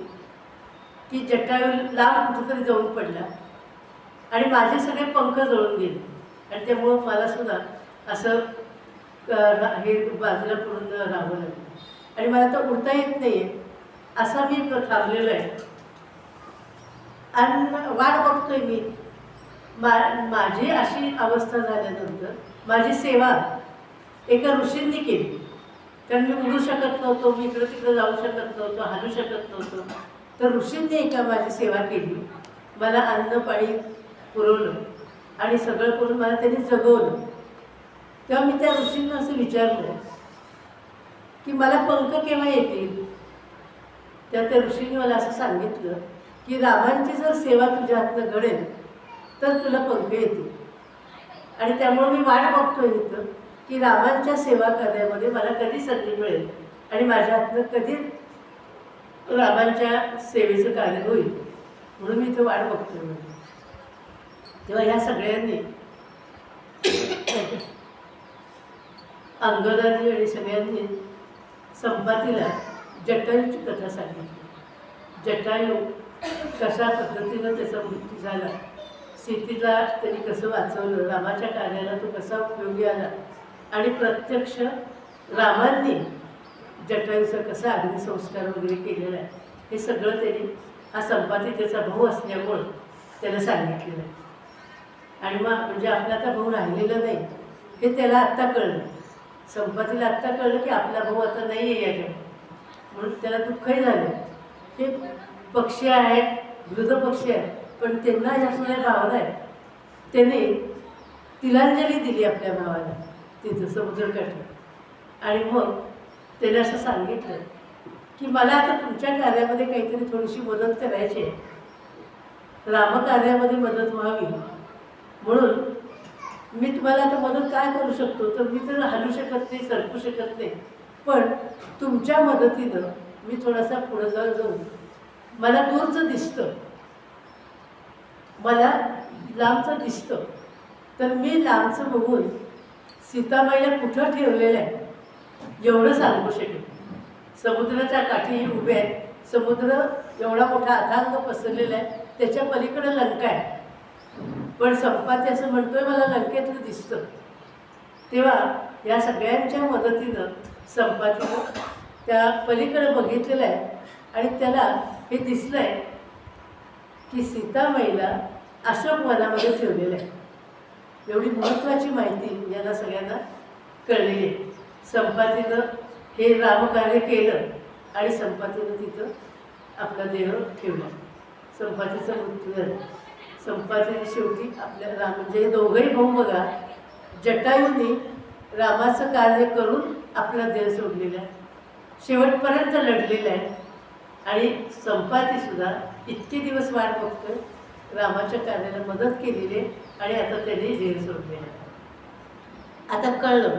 की जटायू लांब कुठेतरी जाऊन पडला आणि माझे सगळे पंख जळून गेले आणि त्यामुळं मला सुद्धा असं हे बाजूला पडून राहावं लागलं आणि मला तर उडता येत नाही आहे असा मी थांबलेलो आहे. आणि वाट बघतोय मी. माझी अशी अवस्था झाल्यानंतर माझी सेवा एका ऋषींनी केली. कारण मी उडू शकत नव्हतो, मी इकडं तिकडं जाऊ शकत नव्हतो, हलू शकत नव्हतो. तर ऋषींनी एका माझी सेवा केली, मला अन्न पाणी पुरवलं आणि सगळं करून मला त्यांनी जगवलं. तेव्हा मी त्या ऋषींना असं विचारलं की मला पंख केव्हा येतील. त्या ऋषींनी मला असं सांगितलं की रामांची जर सेवा तुझ्या हातनं घडेल तर तुला पंख येतील. आणि त्यामुळे मी वाट बघतोय इथं की रामांच्या सेवा कार्यामध्ये मला कधी संधी मिळेल आणि माझ्या हातनं कधी रामांच्या सेवेचं कार्य होईल, म्हणून मी इथं वाट बघतोय. तेव्हा ह्या सगळ्यांनी अंगदांनी आणि सगळ्यांनी संपातीला जटायूची कथा सांगितली. जटायू कशा पद्धतीनं त्याचा मृत्यू झाला, सीतेला त्यांनी कसं वाचवलं, रामाच्या कार्याला तो कसा उपयोगी आला आणि प्रत्यक्ष रामांनी जटायूचा कसा अग्निसंस्कार वगैरे केलेला आहे हे सगळं त्यांनी हा संपाती त्याचा भाऊ असल्यामुळं त्याला सांगितलेलं आहे. आणि मग म्हणजे आपला आता भाऊ राहिलेला नाही हे त्याला आत्ता कळलं. संपातीला आत्ता कळलं की आपला भाऊ आता नाही आहे या जगात, म्हणून त्याला दुःखही झालं. ते पक्षी आहेत, वृद्ध पक्षी आहेत, पण त्यांना असणाऱ्या भावना आहेत. त्याने तिलांजली दिली आपल्या भावाला तिथं समुद्रकाठी. आणि मग त्याने असं सांगितलं की मला आता तुमच्या कार्यामध्ये काहीतरी थोडीशी मदत करायची आहे, रामकार्यामध्ये मदत व्हावी, म्हणून मी तुम्हाला आता मदत काय करू शकतो. तर मी तर हलू शकत नाही, सरकू शकत नाही, पण तुमच्या मदतीनं मी थोडासा पुढं जाऊन मला दूरचं दिसतं, मला लांबचं दिसतं, तर मी लांबचं बघून सीताबाईला कुठं ठेवलेलं आहे एवढं सांगू शकेल. समुद्राच्या काठी उभे आहेत, समुद्र एवढा मोठा अथांग पसरलेला आहे, त्याच्या पलीकडं लंका आहे, पण संपाती असं म्हणतोय मला लंकेतलं दिसतं. तेव्हा या सगळ्यांच्या मदतीनं संपातीनं त्या पलीकडं बघितलेलं आहे आणि त्याला हे दिसलं आहे की सीतामाईला अशोक वनामध्ये ठेवलेलं आहे. एवढी महत्त्वाची माहिती यांना सगळ्यांना कळलेली आहे. संपातीनं हे रामकार्य केलं आणि संपातीनं तिथं आपला देह ठेवला. संपातीचा मृत्यू झाला. संपातीने शेवटी आपल्या म्हणजे दोघंही भाऊ बघा, जटायूंनी रामाचं कार्य करून आपला देह सोडलेला आहे, शेवटपर्यंत लढलेला आहे. आणि संपातीसुद्धा इतके दिवस वाट बघतोय, रामाच्या कार्याला मदत केलेली आहे आणि आता त्याने देह सोडलेला आहे. आता कळलं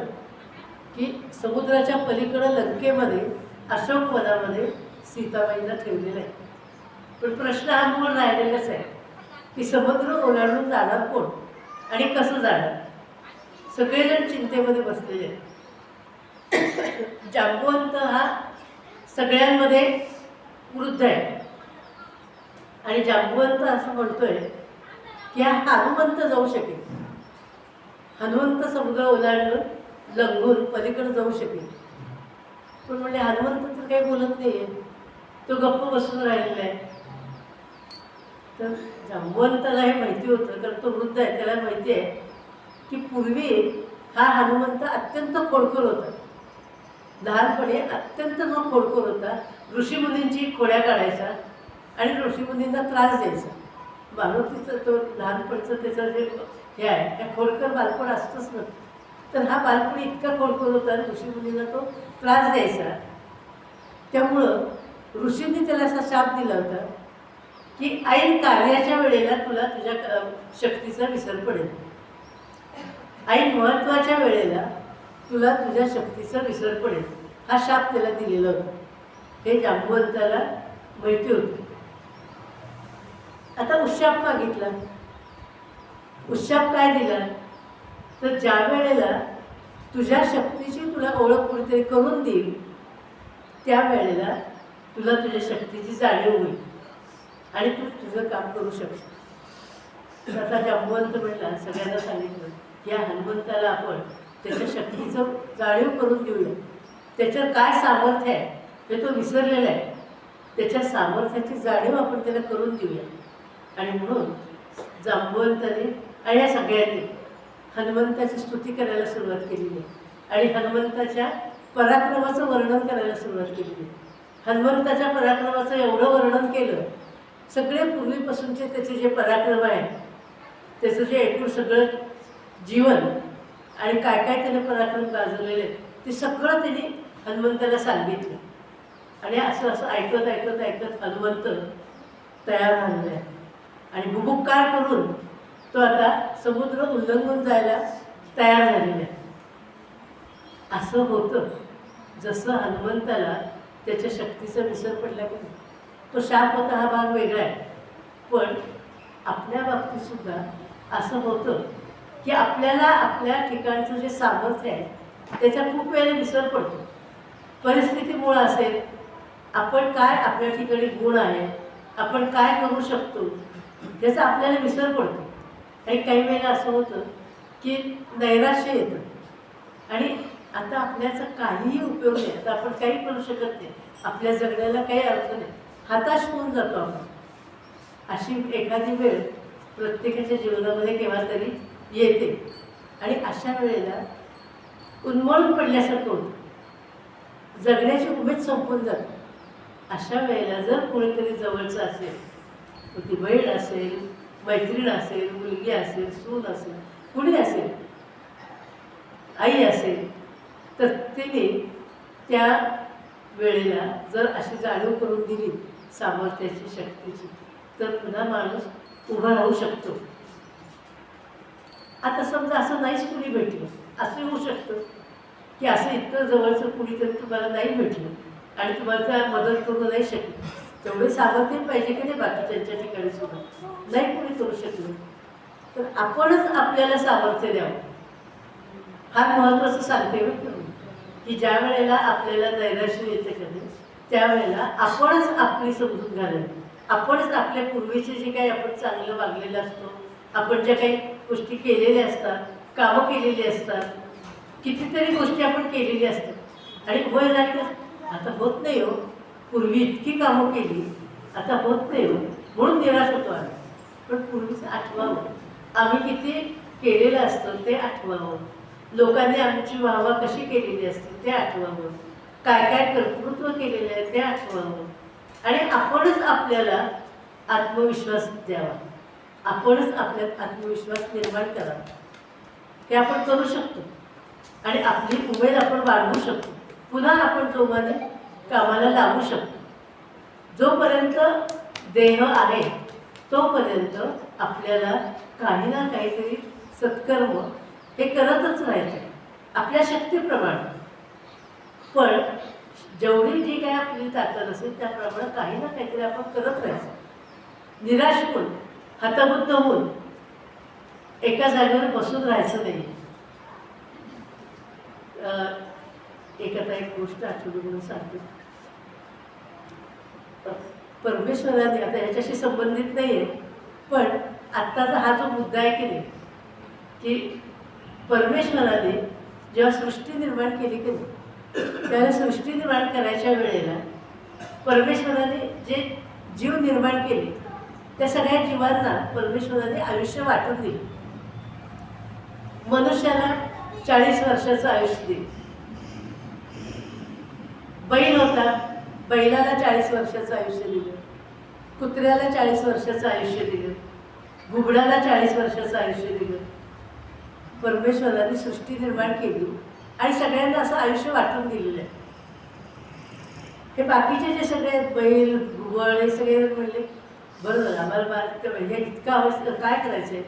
की समुद्राच्या पलीकडं लंकेमध्ये अशोक वनामध्ये सीताबाईला ठेवलेलं आहे. पण प्रश्न हा मूळ राहिलेलाच आहे की समुद्र ओलांडून जाणार कोण आणि कसं जाणार. सगळेजण चिंतेमध्ये बसलेले आहेत. जांबुवंत हा सगळ्यांमध्ये वृद्ध आहे आणि जांबुवंत असं म्हणतोय की हा हनुमंत जाऊ शकेल. हनुमंत समुद्र ओलांडून लंघून पलीकडे जाऊ शकेल, पण म्हणजे हनुमंत तर काही बोलत नाही आहे, तो गप्प बसून राहिलेला आहे. तर जांबुवंताला हे माहिती होतं, कारण तो वृद्ध आहे, त्याला माहिती आहे की पूर्वी हा हनुमंत अत्यंत खोडकर होता. लहानपणी अत्यंत जो खोडकर होता, ऋषीमुनींची खोड्या काढायचा आणि ऋषीमुनींना त्रास द्यायचा. मारुतीचं तो लहानपणचं त्याचं जे हे आहे, त्या खोडकर बालपण असतंच ना. तर हा बालपणी इतका खोडकर होता, ऋषीमुनींना तो त्रास द्यायचा. त्यामुळं ऋषींनी त्याला असा शाप दिला होता की ऐन कार्याच्या वेळेला तुला तुझ्या शक्तीचा विसर पडेल, ऐन महत्त्वाच्या वेळेला तुला तुझ्या शक्तीचा विसर पडेल, हा शाप त्याला दिलेला होता. हे जांबुवंताला माहिती होतं. आता उशाप मागितला. उशाप काय दिला, तर ज्या वेळेला तुझ्या शक्तीची तुला ओळख कुठेतरी करून देईल त्यावेळेला तुला तुझ्या शक्तीची जाणीव होईल. आणि तू तुझं काम करू शकतो. आता जांबुवंत म्हटला, सगळ्यांना सांगितलं या हनुमंताला आपण त्याच्या शक्तीचं जाणीव करून देऊया. त्याच्यात काय सामर्थ्य आहे हे तो विसरलेला आहे, त्याच्या सामर्थ्याची जाणीव आपण त्याला करून देऊया. आणि म्हणून जांबुवंताने आणि या सगळ्यांनी हनुमंताची स्तुती करायला सुरुवात केलेली आहे आणि हनुमंताच्या पराक्रमाचं वर्णन करायला सुरुवात केलेली आहे. हनुमंताच्या पराक्रमाचं एवढं वर्णन केलं, सगळे पूर्वीपासूनचे त्याचे जे पराक्रम आहेत, त्याचं जे एकूण सगळं जीवन आणि काय काय त्याने पराक्रम गाजवलेले आहेत ते सगळं त्यांनी हनुमंताला सांगितलं. आणि असं असं ऐकत ऐकत ऐकत हनुमंत तयार झालेला आहे आणि बुभुक्कार करून तो आता समुद्र उल्लंघून जायला तयार झालेला आहे. असं होतं जसं हनुमंताला त्याच्या शक्तीचा विसर पडला की तो शाप होता, हा भाग वेगळा आहे. पण आपल्या बाबतीतसुद्धा असं होतं की आपल्याला आपल्या ठिकाणचं जे सामर्थ्य आहे त्याचा खूप वेळेला विसर पडतो. परिस्थितीमुळं असेल, आपण काय आपल्या ठिकाणी गुण आहे, आपण काय करू शकतो याचा आपल्याला विसर पडतो. आणि काही वेळेला असं होतं की नैराश्य येतं आणि आता आपल्याचा काहीही उपयोग नाही, आता आपण काही करू शकत नाही, आपल्या जगण्याला काही अर्थ नाही, हताश होऊन जातो आपण. अशी एखादी वेळ प्रत्येकाच्या जीवनामध्ये केव्हा तरी येते आणि अशा वेळेला उन्मळून पडल्यासारखं होतं, जगण्याची उमेद संपून जाते. अशा वेळेला जर कोणीतरी जवळचं असेल, ती बहीण असेल, मैत्रीण असेल, मुलगी असेल, सून असेल, कुणी असेल, आई असेल, तर तिने त्या वेळेला जर अशी जाणीव करून दिली सामर्थ्याची, शक्तीची, तर पुन्हा माणूस उभा राहू शकतो. आता समजा असं नाहीच कुणी भेटलं, असं होऊ शकतं की असं इतकं जवळचं कुणीतरी तुम्हाला नाही भेटलं आणि तुम्हाला मदत करू नाही शकली. तेवढे सामर्थ्य पाहिजे की नाही बाकीच्यांच्या ठिकाणी सुद्धा नाही कोणी करू शकलं, तर आपणच आपल्याला सामर्थ्य द्यावं. फार महत्त्वाचं सांगते बरं की ज्या वेळेला आपल्याला नैराश्य येते कधी त्यावेळेला आपणच आपली समजूत घालावी. आपणच आपल्या पूर्वीचे जे काही आपण चांगलं वागलेलं असतो, आपण ज्या काही गोष्टी केलेल्या असतात, कामं केलेली असतात, कितीतरी गोष्टी आपण केलेली असतात आणि वय झाली आता होत नाही हो, पूर्वी इतकी कामं केली आता होत नाही हो म्हणून निराश होतो आम्ही. पण पूर्वीचं आठवावं, आम्ही किती केलेलं असतं ते आठवावं, लोकांनी आमची वाहवा कशी केलेली असते ते आठवावं, काय काय कर्तृत्व केलेलं आहे ते आठवावं आणि आपणच आपल्याला आत्मविश्वास द्यावा, आपणच आपल्यात आत्मविश्वास निर्माण करावा. हे आपण करू शकतो आणि आपली उमेद आपण वाढवू शकतो, पुन्हा आपण जोमाने कामाला लागू शकतो. जोपर्यंत देह आहे तोपर्यंत आपल्याला काही ना काहीतरी सत्कर्म हे करतच राहायचं आपल्या शक्तीप्रमाणे. पण जेवढी जी काय आपली ताकद असेल त्याप्रमाणे काही ना काहीतरी आपण करत राहायचं. निराश होऊन, हतबुद्ध होऊन एका जागेवर बसून राहायचं नाही. एक गोष्ट आठवली म्हणून सांगते. परमेश्वराने आता ह्याच्याशी संबंधित नाही आहे, पण आत्ताचा हा जो मुद्दा आहे की नाही, की परमेश्वराने जेव्हा सृष्टी निर्माण केली की नाही, त्याला सृष्टी निर्माण करायच्या वेळेला परमेश्वराने जे जीव निर्माण केले त्या सगळ्या जीवांना परमेश्वराने आयुष्य वाटून दिले. मनुष्याला 40 वर्षाचं आयुष्य दिले. बैल होता, बैलाला 40 वर्षाचं आयुष्य दिलं, कुत्र्याला 40 वर्षाचं आयुष्य दिलं, घुबडाला 40 वर्षाचं आयुष्य दिलं. परमेश्वराने सृष्टी निर्माण केली आणि सगळ्यांना असं आयुष्य वाटून दिलेलं आहे. हे बाकीचे जे सगळे बैल, घुबड हे सगळे म्हणले बरं झालं आम्हाला हे इतकं अवस्था काय करायचं आहे,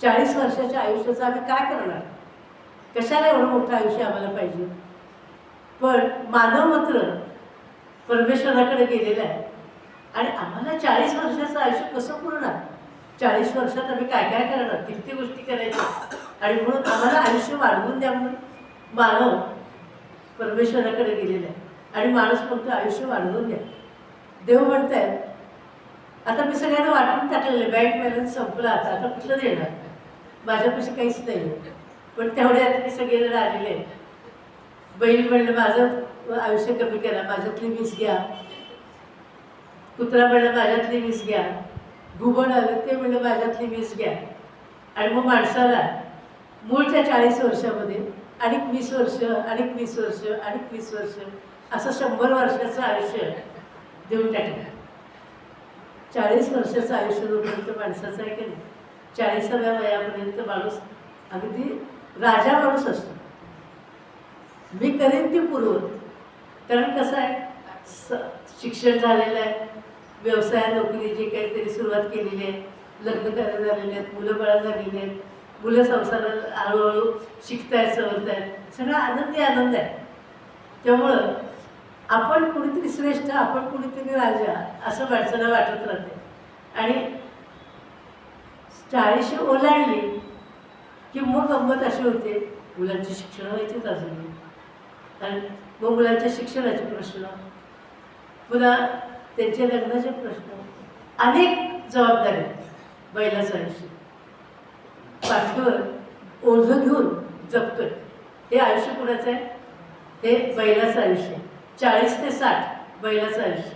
40 वर्षाच्या आयुष्याचं आम्ही काय करणार, कशाला एवढं मोठं आयुष्य आम्हाला पाहिजे. पण मानव मात्र परमेश्वराकडे गेलेला आहे आणि आम्हाला 40 वर्षाचं आयुष्य कसं पुरणार, 40 वर्षात आम्ही काय काय करणार, किती गोष्टी करायच्या आणि म्हणून आम्हाला आयुष्य वाढवून द्या म्हणून मानव परमेश्वराकडे गेलेला आहे आणि माणूस म्हणतो आयुष्य वाढवून द्या. देव म्हणतायत आता मी सगळ्यांना वाटून टाकलेलं, बँक बॅलन्स संपला, आता कुठलं देणार, माझ्यापाशी काहीच नाही. पण तेवढ्यात मी सगळेजण आलेले आहेत. बैल म्हणलं माझं आयुष्य कमी करा, माझ्यातली 20 घ्या. कुत्रा म्हणलं माझ्यातली 20 घ्या. घुबड आलं ते म्हणलं माझ्यातली 20 घ्या. आणि मग माणसाला मूळच्या 40 वर्षामध्ये आणि 20 वर्ष आणि 20 वर्ष आणि 20 वर्ष असं 100 वर्षाचं आयुष्य देऊन टाकलं. 40 वर्षाचं आयुष्य जोपर्यंत माणसाचं आहे की नाही, 40व्या वयापर्यंत माणूस अगदी राजा माणूस असतो. मी करेन ती पूर्व. कारण कसं आहे, शिक्षण झालेलं आहे, व्यवसाय नोकरीची काहीतरी सुरुवात केलेली आहे, लग्न कार्य झालेले आहेत, मुलं बाळा झालेली आहेत, मुलं संसारात हळूहळू शिकतायत, सवरत आहेत, सगळा आनंदी आनंद आहे. त्यामुळं आपण कुणीतरी श्रेष्ठ, आपण कुणीतरी राजा असं माणसाला वाटत राहते. आणि 40 ओलांडली की मग गंमत अशी होते, मुलांची शिक्षण व्हायचीच अजून, आणि मग मुलांच्या शिक्षणाचे प्रश्न, पुन्हा त्यांच्या लग्नाचे प्रश्न, अनेक जबाबदाऱ्या. बैलाचं आयुष्य पाठीवर ओझं घेऊन जगतोय, हे आयुष्य कुणाचं आहे? हे बैलाचं आयुष्य. 40 ते 60 बैलाचं आयुष्य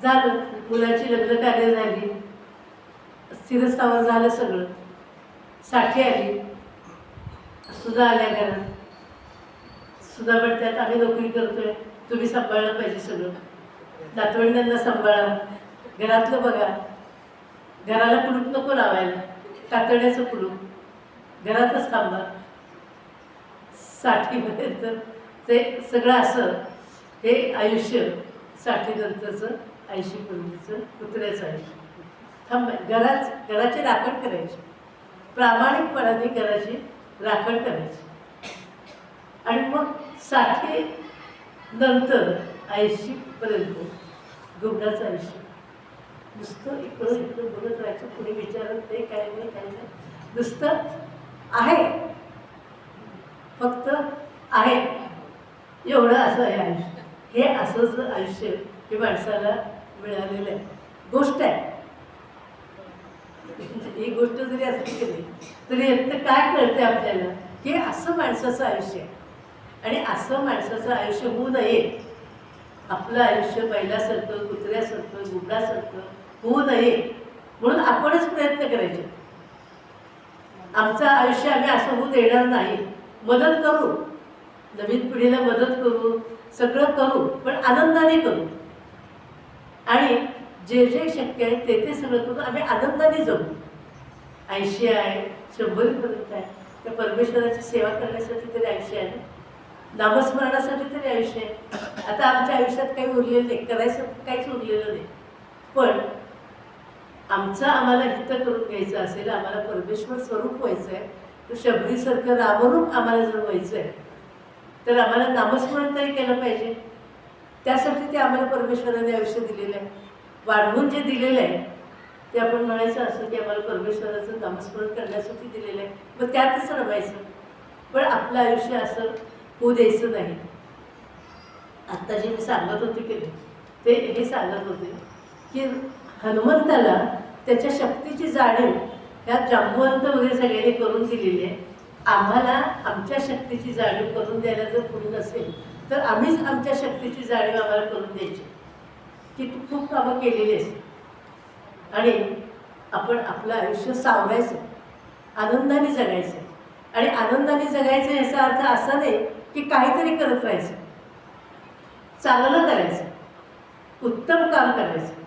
झालं. मुलाची लग्न कार्य झाली, स्थिरस्थावर झालं सगळं, 60 आली, सुद्धा आल्या घरात. सुद्धा म्हणतात आम्ही नोकरी करतोय, तुम्ही सांभाळलं पाहिजे सगळं, नातवंडांना सांभाळा, घरातलं बघा, घराला कुलूप नको लावायला, कातड्याचं कुलूप, घरातच थांबा. 60पर्यंत ते सगळं असं हे आयुष्य, 60 नंतरचं 80पर्यंतचं कुत्र्याचं आयुष्य. घराची राखण करायची, प्रामाणिकपणाने घराची राखण करायची. आणि मग 60 नंतर 80पर्यंत गुबडाचं आयुष्य. नुसतं इकडं इकडं बोलत राहायचं, कुणी विचारत नाही, काय नाही, काय नाही, नुसतं आहे, फक्त आहे, एवढं असं आहे आयुष्य. हे असंच आयुष्य हे माणसाला मिळालेलं आहे. गोष्ट आहे ही, गोष्ट जरी असली की नाही तरी एकटं काय कळते आपल्याला की असं माणसाचं आयुष्य आहे. आणि असं माणसाचं आयुष्य होऊ नये, आपलं आयुष्य बैलासारखं, कुत्र्यासारखं, गुबडासारखं होऊ नये म्हणून आपणच प्रयत्न करायचे. आमचं आयुष्य आम्ही असं होऊ देणार नाही. मदत करू, नवीन पिढीला मदत करू, सगळं करू, पण आनंदाने करू. आणि जे जे शक्य आहे ते सगळं करून आम्ही आनंदाने जगू. 80 आहे, 100पर्यंत आहे, त्या परमेश्वराची सेवा करण्यासाठी तरी आयुष्य आहे, नामस्मरणासाठी तरी आयुष्य आहे. आता आमच्या आयुष्यात काही उरलेलं नाही, करायचं काहीच उरलेलं नाही. पण आमचं आम्हाला हित करून घ्यायचं असेल, आम्हाला परमेश्वर स्वरूप व्हायचं आहे, तर शबरीसारखं रामरूप आम्हाला जर व्हायचं आहे तर आम्हाला नामस्मरण तरी केलं पाहिजे. त्यासाठी ते आम्हाला परमेश्वराने आयुष्य दिलेलं आहे, वाढवून जे दिलेलं आहे ते आपण म्हणायचं असं की आम्हाला परमेश्वराचं नामस्मरण करण्यासाठी दिलेलं आहे, मग त्यातच रमायचं. पण आपलं आयुष्य असं होऊ द्यायचं नाही. आत्ता जे मी सांगत होते की ते हे सांगत होते की हनुमंताला त्याच्या शक्तीची जाणीव ह्या जांबुवंत वगैरे सगळ्यांनी करून दिलेली आहे. आम्हाला आमच्या शक्तीची जाणीव करून द्यायला जर कोणी नसेल तर आम्हीच आमच्या शक्तीची जाणीव आम्हाला करून द्यायची की तू खूप कामं केलेली आहेस. आणि आपण आपलं आयुष्य सावरायचं, आनंदाने जगायचं. आणि आनंदाने जगायचं याचा अर्थ असा नाही की काहीतरी करत राहायचं, चांगलं करायचं, उत्तम काम करायचं.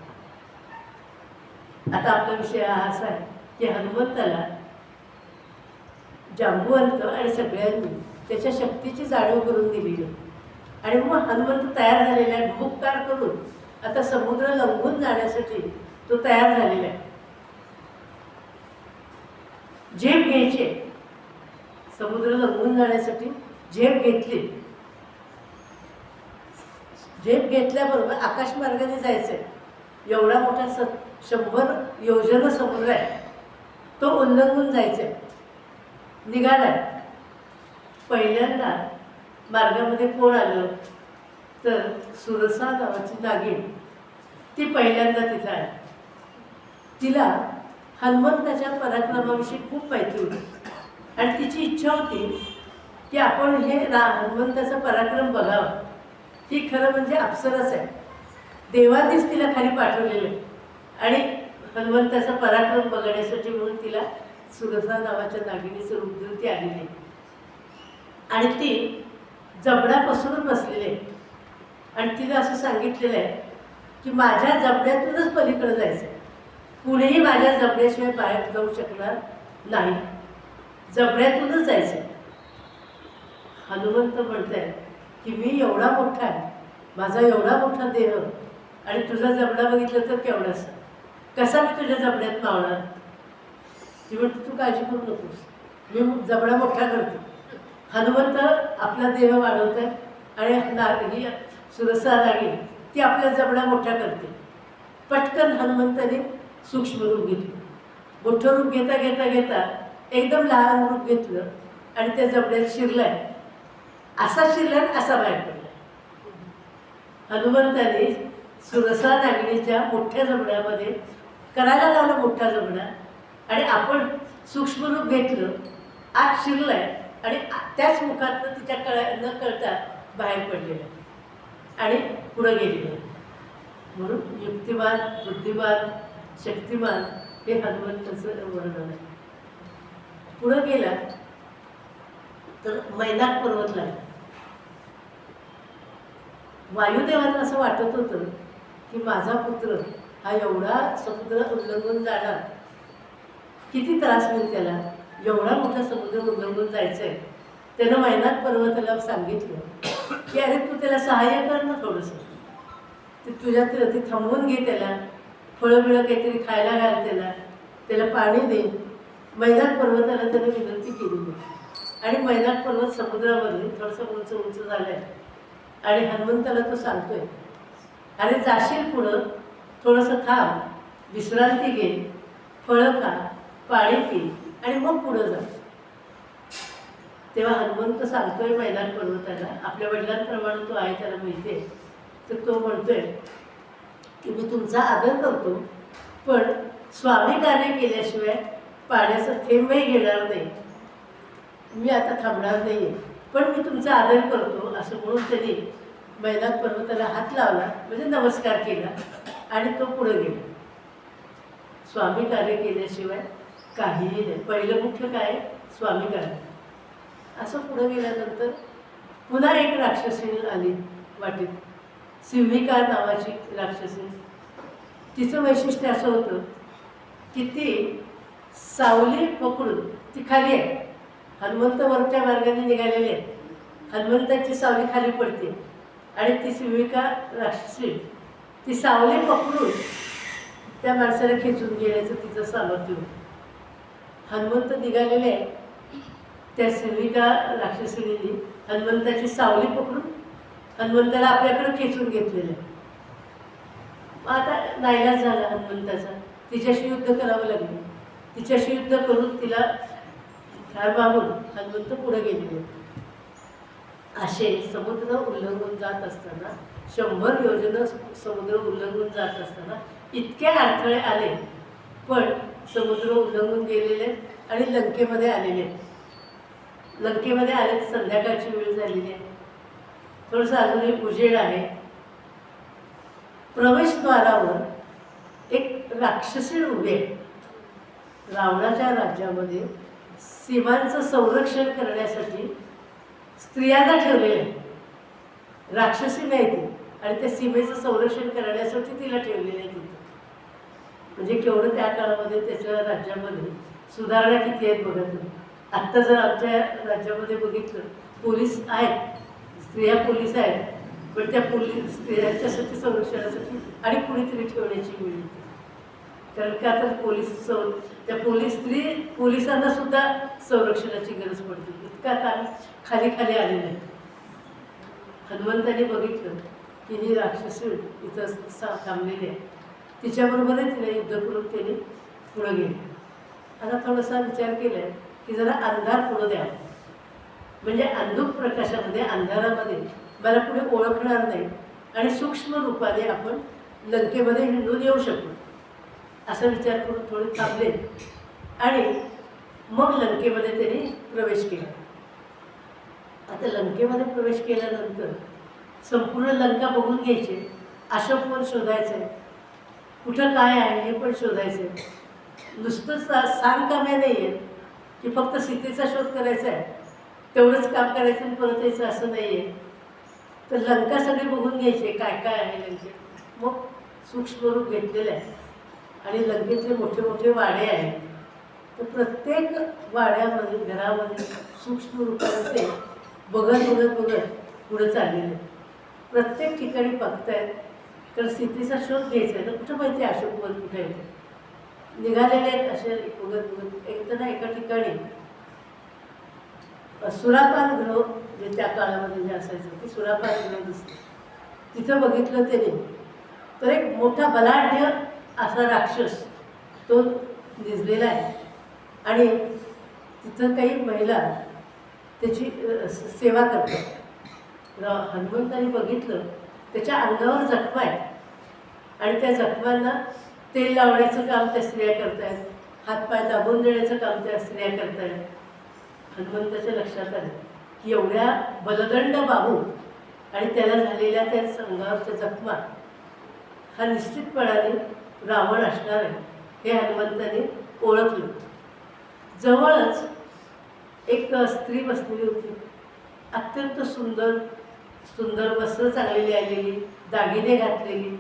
आता आपला विषय हा असा आहे की हनुमंताला जांबुवंत आणि सगळ्यांनी त्याच्या शक्तीची जाणीव करून दिलेली आहे. आणि मग हनुमंत तयार झालेला आहे, भूपकार करून आता समुद्र लंघून जाण्यासाठी तो तयार झालेला आहे. झेप घ्यायची, समुद्र लंघून जाण्यासाठी झेप घेतली. झेप घेतल्याबरोबर आकाशमार्गाने जायचंय. एवढा मोठा 100 योजन समुद्र आहे, तो उल्लंघून जायचंय. निघालाय. पहिल्यांदा मार्गामध्ये कोण आलं तर सुरसा नावाची नागिन ती पहिल्यांदा तिथं आहे. तिला हनुमंताच्या पराक्रमाविषयी खूप माहिती होती आणि तिची इच्छा होती की आपण हे हनुमंताचा पराक्रम बघावा. ही खरं म्हणजे अप्सराच आहे, देवांनीच तिला खाली पाठवलेलं आहे. आणि हनुमंताचा पराक्रम बघण्यासाठी म्हणून तिला सुरसा नावाच्या नागिनीचं रूप देऊन ती आलेली आहे. आणि ती जबडा पसरून बसलेली आहे आणि तिला असं सांगितलेलं आहे की माझ्या जबड्यातूनच पलीकडे जायचं, कुणीही माझ्या जबड्याशिवाय बाहेर जाऊ शकणार नाही, जबड्यातूनच जायचं. हनुमंत म्हणताय की मी एवढा मोठा आहे, माझा एवढा मोठा देह आणि तुझा जबडा बघितलं तर केवढासा, कसा मी तुझ्या जबड्यात मावणार. ती म्हणते तू काळजी करू नकोस, मी जबडा मोठा करते. हनुमंत आपला देह वाढवत आहे आणि ही सुरसा नागिनी ती आपला जबडा मोठा करते. पटकन हनुमंताने सूक्ष्म रूप घेतलं. मोठं रूप घेता घेता घेता एकदम लहान रूप घेतलं आणि त्या जबड्यात शिरलाय. असा शिरला असा बाहेर पडला. हनुमंताने सुरसा नागिनीच्या मोठ्या जबड्यामध्ये करायला लावला मोठा जबडा आणि आपण सूक्ष्म रूप घेतलं, आत शिरलाय आणि त्याच मुखातनं तिच्या न कळता बाहेर पडलेलं आणि पुढं गेलेलं. म्हणून युक्तिमान, बुद्धिमान, शक्तिमान हे हनुमंताचं वर्णन आहे. पुढं गेला तर मैनाक पर्वत लागला. वायुदेवांना असं वाटत होतं की माझा पुत्र हा एवढा समुद्र उल्लंघून जाणार, किती त्रास होईल त्याला, एवढा मोठा समुद्र उल्लंघून जायचं आहे. त्यानं मैनाक पर्वताला सांगितलं की अरे तू त्याला सहाय्य कर ना थोडंसं, ते तुझ्या ते थांबवून घे, त्याला फळं बिळं काहीतरी खायला घाल, त्याला पाणी दे. मैनाक पर्वताला त्यानं विनंती केली आणि मैनाक पर्वत समुद्रामध्ये थोडंसं उंच उंच झालं आहे आणि हनुमंताला तो सांगतोय अरे जाशील पुढं, थोडंसं थांब, विश्रांती घे, फळं खा, पाणी पी आणि मग पुढं जा. तेव्हा हनुमंत सांगतोय मैनाक पर्वताला, आपल्या वडिलांप्रमाणे तो आहे त्याला माहिती आहे, तर तो म्हणतोय की मी तुमचा आदर करतो, पण स्वामी कार्य केल्याशिवाय पाण्याचं थेंबही घेणार नाही, मी आता थांबणार नाही आहे, पण मी तुमचा आदर करतो असं म्हणून त्यांनी मैनाक पर्वताला हात लावला, म्हणजे नमस्कार केला आणि तो पुढे गेला. स्वामी कार्य केल्याशिवाय काहीही नाही. पहिलं मुख्य काय, स्वामी कार्य. असं पुढे गेल्यानंतर पुन्हा एक राक्षसी आली वाटेत, सिंहिका नावाची राक्षसी. तिचं वैशिष्ट्य असं होतं की ती सावली पकडून, ती खाली आहे, हनुमंत वरच्या मार्गाने निघालेले आहे, हनुमंताची सावली खाली पडते आणि ती सिंहिका राक्षसी ती सावली पकडून त्या माणसाला खेचून गेल्याचं तिचं सामर्थ्य होतं. हनुमंत निघालेले आहे, त्या सिंहिका राक्षसीने हनुमंताची सावली पकडून हनुमंताला आपल्याकडे खेचून घेतलेलं आहे. आता नाईलाज झाला हनुमंताचा, तिच्याशी युद्ध करावं लागलं. तिच्याशी युद्ध करून तिला ठार मारून हनुमंत पुढे गेलेले. असे समुद्र उल्लंघून जात असताना, 100 योजनं समुद्र उल्लंघून जात असताना इतके अडथळे आले, पण समुद्र उल्लंघून गेलेले आणि लंकेमध्ये आलेले. लंकेमध्ये आले तर संध्याकाळची वेळ झालेली आहे, थोडंसं अजूनही उजेड आहे. प्रवेशद्वारावर एक राक्षसी उभी आहे. रावणाच्या राज्यामध्ये सीमांचं संरक्षण करण्यासाठी स्त्रियांना ठेवलेलं आहे. राक्षसी नाही ती, आणि त्या सीमेचं संरक्षण करण्यासाठी तिला ठेवलेलं आहे तिथं. म्हणजे केवढं त्या काळामध्ये त्याच्या राज्यामध्ये सुधारणा किती आहेत बघा तुम्ही. आत्ता जर आमच्या राज्यामध्ये बघितलं, पोलीस आहेत, स्त्रिया पोलीस आहेत, पण त्या स्त्रियांच्यासाठी संरक्षणासाठी आणि कुणीतरी ठेवण्याची वेळ येते. कारण का तर त्या पोलिसांना सुद्धा संरक्षणाची गरज पडते. इतका काळ खाली खाली आलेलं आहे. हनुमंताने बघितलं की ही राक्षसी इथं थांबलेली आहे, तिच्याबरोबरच तिला युद्ध करून त्याने पुढं गेले. आता थोडासा विचार केला आहे की जरा अंधार पुढं द्यावा, म्हणजे अंधुक प्रकाशामध्ये, अंधारामध्ये मला पुढे ओळखणार नाही आणि सूक्ष्म रूपाने आपण लंकेमध्ये हिंडून येऊ शकू, असा विचार करून थोडे थांबले आणि मग लंकेमध्ये त्यांनी प्रवेश केला. आता लंकेमध्ये प्रवेश केल्यानंतर संपूर्ण लंका बघून घ्यायचे, अशोकवन शोधायचं, कुठं काय आहे हे पण शोधायचं. नुसतंच सांगकाम्या नाही आहे की फक्त सीतेचा शोध करायचा आहे, तेवढंच काम करायचं आणि परत यायचं असं नाही आहे. तर लंका सगळी बघून घ्यायचे, काय काय आहे लंकेत. मग सूक्ष्म रूप घेतलेलं आहे आणि लंकेतले मोठे मोठे वाडे आहेत. तर प्रत्येक वाड्यामध्ये घरामध्ये सूक्ष्म रूपाचे बघत बघत बघत पुढे चाललेले. प्रत्येक ठिकाणी बघतायत, तर सीतेचा शोध घ्यायचा आहे. तर कुठं माहिती आहे अशोकवन कुठे आहे, निघालेले आहेत असे बघत बघत. एक तर ना एका ठिकाणी सुरापान गृह जे त्या काळामध्ये जे असायचं ते सुरापान गृह दिसतं. तिथं बघितलं त्याने तर एक मोठा बलाढ्य असा राक्षस तो निजलेला आहे आणि तिथं काही महिला त्याची सेवा करतात. हनुमंतांनी बघितलं त्याच्या अंगावर जखमा आहेत आणि त्या जखमांना तेल लावण्याचं काम त्या स्त्रिया करतायत, हातपाय दाबून देण्याचं काम त्या स्त्रिया करतायत. हनुमंताच्या लक्षात आलं की एवढ्या बलदंड बाहू आणि त्याला झालेल्या त्या अंगावरच्या जखमा हा निश्चितपणाने रावण असणार आहे हे हनुमंताने ओळखलं. जवळच एक स्त्री बसलेली होती, अत्यंत सुंदर सुंदर वस्त्र चांगलेली आलेली, दागिने घातलेली.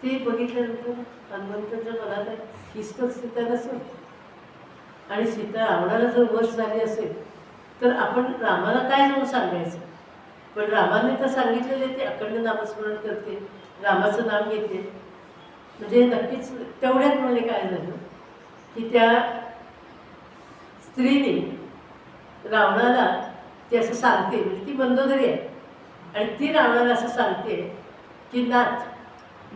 ती बघितल्यानंतर हनुमंताच्या मनात आहे हीच तर सीता नसेल, आणि सीता रावणाला जर वश झाली असेल तर आपण रामाला काय जाऊन सांगायचं. पण रामाने तर सांगितलेले ते अखंड नामस्मरण करते, रामाचं नाम घेते. म्हणजे नक्कीच तेवढ्यात म्हणजे काय झालं की त्या स्त्रीने रावणाला ती असं सांगते, म्हणजे ती मंदोदरी आहे आणि ती रावणाला असं सांगते की नाथ,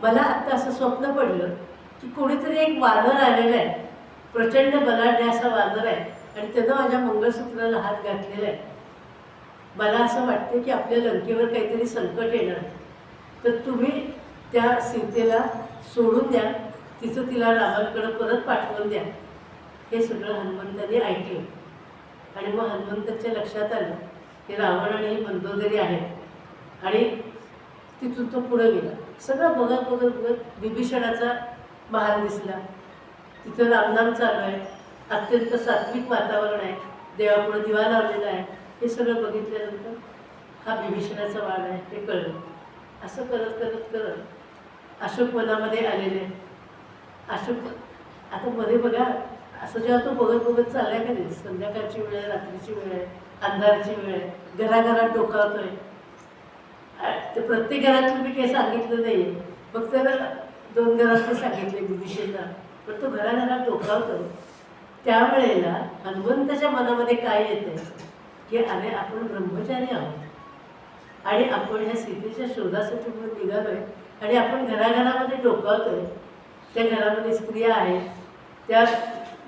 मला आत्ता असं स्वप्न पडलं की कोणीतरी एक वानर आलेला आहे, प्रचंड बलाढ्य असा वानर आहे आणि त्यानं माझ्या मंगळसूत्राला हात घातलेला आहे. मला असं वाटतं की आपल्या लंकेवर काहीतरी संकट येणार, तर तुम्ही त्या सीतेला सोडून द्या, तिचं तिला रामाकडं परत पाठवून द्या. हे सगळं हनुमंतांनी ऐकलं आणि मग हनुमंताच्या लक्षात आलं की रावण आणि ही मंदोदरी आहे आणि तिथून तो पुढे गेला. सगळं बघत बघत बघत बिभीषणाचा महाल दिसला. तिथं रामनाम चालू आहे, अत्यंत सात्विक वातावरण आहे, देवापुढे दिवा लावलेला आहे. हे सगळं बघितल्यानंतर हा बिभीषणाचा वाड आहे हे कळलं. असं करत करत करत अशोकवनामध्ये आलेले. अशोक आता मध्ये बघा असं जेव्हा तो बघत बघत चाललाय का नाही, संध्याकाळची वेळ आहे, रात्रीची वेळ आहे, अंधाराची वेळ आहे, घराघरात डोकावतोय. ते प्रत्येक घरात तुम्ही काही सांगितलं नाही आहे, फक्त 2 घरात सांगितले बिभीषणला, पण तो घराघरात डोकावतोय. त्यावेळेला हनुमंताच्या मनामध्ये काय येतं की अरे आपण ब्रह्मचारी आहोत आणि आपण ह्या सीतेच्या शोधासाठी म्हणून निघालोय आणि आपण घराघरामध्ये डोकावतोय. त्या घरामध्ये स्त्रिया आहेत, त्या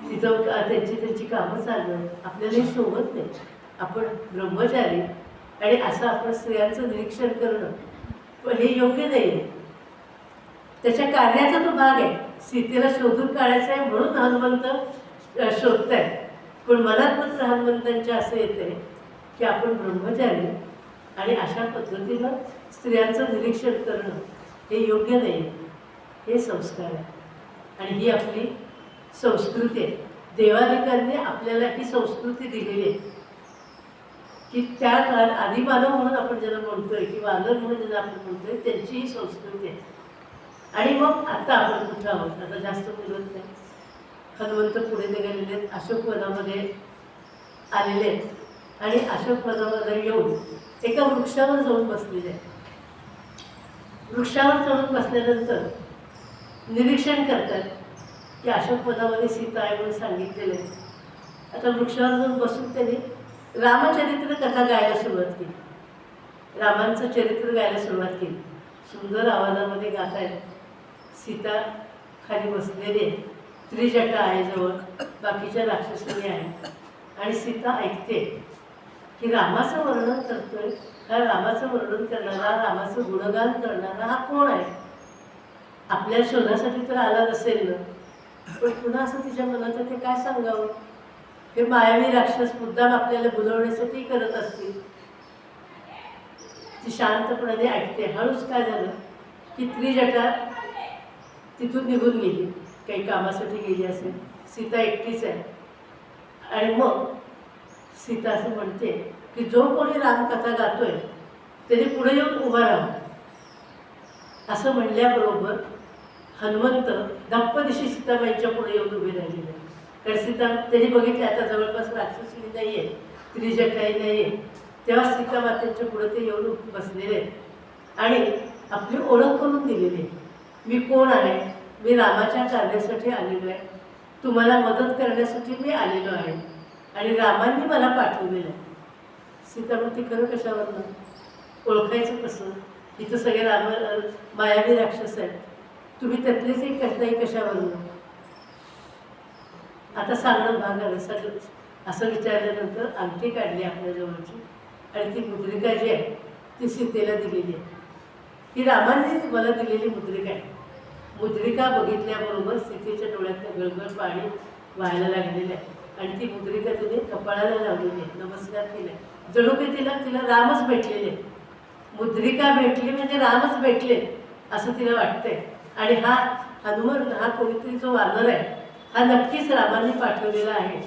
तिथं त्यांची कामं चालू आहेत, आपल्यालाही शोभत नाही. आपण ब्रह्मचारी आणि असं आपण स्त्रियांचं निरीक्षण करणं पण हे योग्य नाही आहे. त्याच्या कार्याचा तो भाग आहे, सीतेला शोधून काढायचा आहे म्हणून हनुमंत शोधत आहे. पण मनात मात्र हनुमंतांच्या असं येतं आहे की आपण ब्रह्मचारी आणि अशा पद्धतीनं स्त्रियांचं निरीक्षण करणं हे योग्य नाही आहे. हे संस्कार आहे आणि ही आपली संस्कृती आहे. देवाधिकांनी आपल्याला ही संस्कृती दिलेली आहे की त्या काळात आदिमानव म्हणून आपण ज्याला म्हणतोय किंवा वानर म्हणून ज्याला आपण म्हणतोय त्यांची ही संस्कृती आहे. आणि मग आता आपण कुठं आहोत, आता जास्त बोलत नाही. हनुमंत पुढे निघालेले आहेत, अशोकवनामध्ये आलेले आहेत आणि अशोकवनामध्ये येऊन एका वृक्षावर जाऊन बसलेले आहेत. वृक्षावर चढून बसल्यानंतर निरीक्षण करतात की अशोकवनामध्ये सीता आहे म्हणून सांगितलेलं आहे. आता वृक्षावर जाऊन बसून त्यांनी रामचरित्र कथा गायला सुरुवात केली, रामांचं चरित्र गायला सुरुवात केली. सुंदर आवाजामध्ये गात आहेत. सीता खाली बसलेली आहे, त्रिजटा आहे जवळ, बाकीच्या राक्षसनी आहेत आणि सीता ऐकते की रामाचं वर्णन करतोय. हा रामाचं वर्णन करणारा, रामाचं गुणगान करणारा हा कोण आहे. आपल्या शोधासाठी तर आला नसेल ना, पण पुन्हा असं तिच्या मनात ते काय सांगावं. हे मायावी राक्षस मुद्दाम आपल्याला बुलवण्यासाठी करत असतील. ती शांतपणाने ऐकते. हळूच काय झालं की त्रिजटा तिथून निघून गेली, काही कामासाठी गेली असेल. सीता एकटीच आहे. आणि मग सीता असं म्हणते की जो कोणी रामकथा गातोय त्याने पुढे येऊन उभा राहावं. असं म्हणल्याबरोबर हनुमंत धप्पदिशी सीताबाईंच्या पुढे येऊन उभे राहिलेले. कारण सीता त्यांनी बघितले आता जवळपास राक्षसी नाही आहे, त्रिजटाई नाही आहे. तेव्हा सीता मातेच्या पुढे ते येऊन बसलेले आहेत आणि आपली ओळख करून दिलेली आहे. मी कोण आहे, मी रामाच्या कार्यासाठी आलेलो आहे, तुम्हाला मदत करण्यासाठी मी आलेलो आहे आणि रामांनी मला पाठवलेलं आहे. सीता म्हणते खरं कशावरनं, ओळखायचं कसं, इथं सगळे मायावी राक्षस आहेत, तुम्ही त्यातलेच एक नाही कशावरनं. आता सांगणं भाग आलं. सगळं असं विचारल्यानंतर अंगठी काढली आपल्या जवळची आणि ती मुद्रिका जी आहे ती सीतेला दिलेली आहे. ही रामांनी तुम्हाला दिलेली मुद्रिका आहे. मुद्रिका बघितल्याबरोबर सीतेच्या डोळ्यातलं गळगळ पाणी व्हायला लागलेलं आहे आणि ती मुद्रिका तिने कपाळाला लावलेली आहे, नमस्कार केला. जणू काही तिला रामच भेटलेले. मुद्रिका भेटली म्हणजे रामच भेटले असं तिला वाटतंय. आणि हा हनुमान, हा कोणीतरी जो वानर आहे, हा नक्कीच रामांनी पाठवलेला आहे.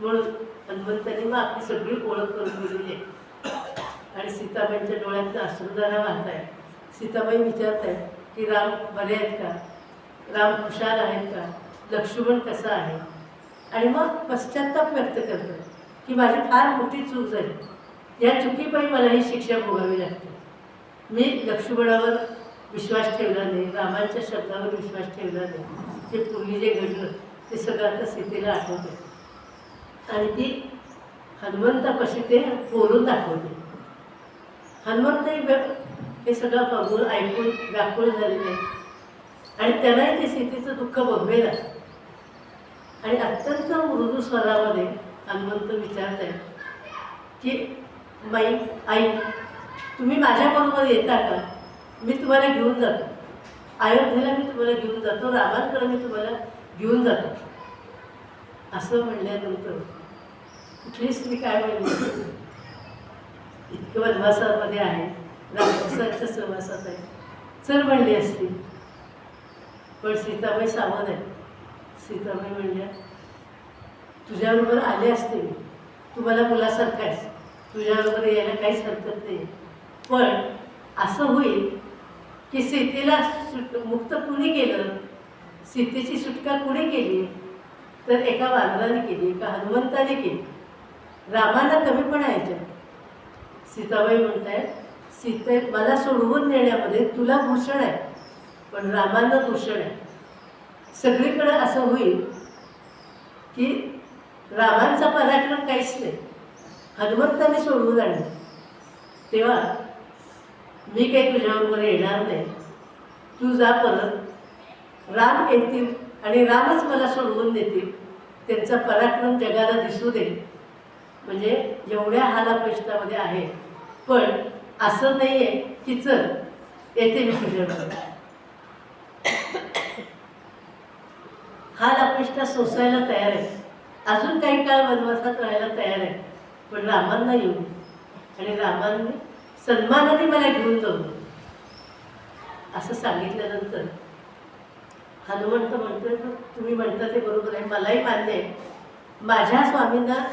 म्हणून हनुमंतांनी मग आपली सगळी ओळख करून दिलेली आहे. आणि सीताबाईंच्या डोळ्यातनं अश्रुधारा वाहत आहे. सीताबाई विचारत आहेत की राम बरे आहेत का, राम खुशाल आहेत का, लक्ष्मण कसा आहे. आणि मग पश्चात्ताप व्यक्त करतात की माझी फार मोठी चूक झाली, या चुकीपायी मला ही शिक्षा भोगावी लागते. मी लक्ष्मणावर विश्वास ठेवला नाही, रामांच्या शब्दावर विश्वास ठेवला नाही. ते पूर्वी जे घडलं ते सगळं आता सीतेला आठवते आणि ती हनुमंतापाशी ते बोलून दाखवते. हनुमंत हे सगळं बघून ऐकून व्याकुळ झालेले आणि त्यांनाही ते सीतेचं दुःख बघवेल. आणि अत्यंत मृदू स्वरामध्ये हनुमंत विचारत आहेत की आई तुम्ही माझ्याबरोबर येता का, मी तुम्हाला घेऊन जातो, अयोध्येला मी तुम्हाला घेऊन जातो, रामांकडे मी तुम्हाला घेऊन जातो. असं म्हणल्यानंतर कुठली स्त्री काय म्हणली, इतकं वनवासामध्ये आहे, राक्षसांच्या सहवासात आहे, चल म्हणली असती. पण सीताबाई सावध आहे. सीताबाई म्हणल्या तुझ्याबरोबर आले असते मी, तुम्हाला मुलासारखं आहेस, तुझ्याबरोबर यायला काहीच हरकत नाही. पण असं होईल की सीतेला मुक्त कुणी केलं, सीतेची सुटका कुणी केली, तर एका वानराने केली, एका हनुमंताने केली. रामाला कमीपणा यायच्यात. सीताबाई म्हणतायत सीते मला सोडवून नेण्यामध्ये तुला भूषण आहे, पण रामांना दूषण आहे. सगळीकडे असं होईल की रामांचा पराक्रम काहीच नाही, हनुमंताने सोडवून आणलं. तेव्हा मी काही तुझ्याबरोबर येणार नाही, तू जा परत, राम येतील आणि रामच मला सोडवून देतील, त्यांचा पराक्रम जगाला दिसू दे. म्हणजे एवढ्या हालापेष्टामध्ये आहे, पण असं नाही आहे की चल येते मी तुझ्याबरोबर. हालापेष्टा सोसायला तयार आहे, अजून काही काळ वनवासात राहायला तयार आहे, पण रामांना येऊ दे आणि रामांनी सन्मानाने मला घेऊन जाऊ दे. असं सांगितल्यानंतर हनुमंत म्हणतोय तुम्ही म्हणता ते बरोबर आहे, मलाही मान्य आहे, माझ्या स्वामींना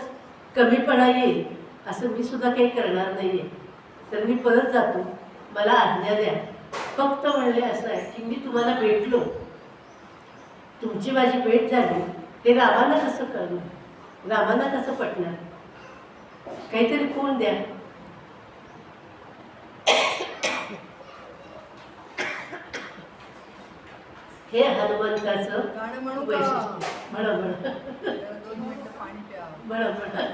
कमीपणा येईल असं मी सुद्धा काही करणार नाही आहे, तर मी परत जातो, मला आज्ञा द्या. फक्त म्हणले असं आहे की मी तुम्हाला भेटलो, तुमची माझी भेट झाली, हे रामांना कसं कळणार, रामांना कसं पटणार, काहीतरी खूण द्या. हे हनुमंताचं वैशिष्ट्य. म्हणा म्हणा, 2 मिनिटं पाणी प्या. म्हणा म्हणा.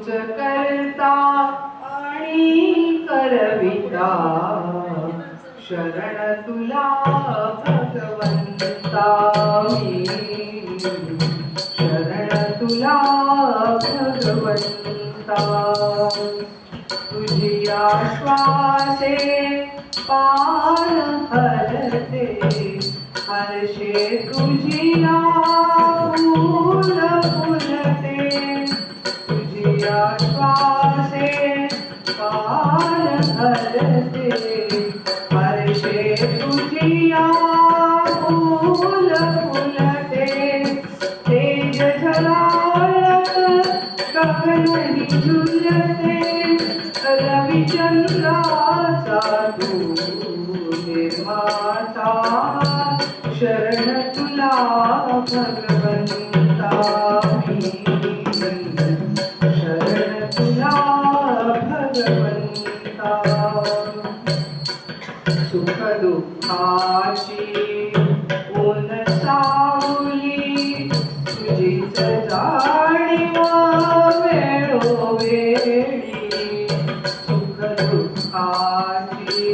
तूच करता आणि करविता शरण तुला भगवंता मी शरण तुला भगवंता तुझी आश्वासे पार हरते हर्षे तुझी फूल फुलते तुझी आश्वासे पार हरते हर्षे तुझी फूल फुलते तेज झळाळत गगनही झुलते रविचंद्राचा तू निर्माता शरण तुला भगवंता मी शरण तुला भगवंता सुख दुःखाची ऊन सावली तुझीच जाणीव वेळोवेळी सुख दुःखाची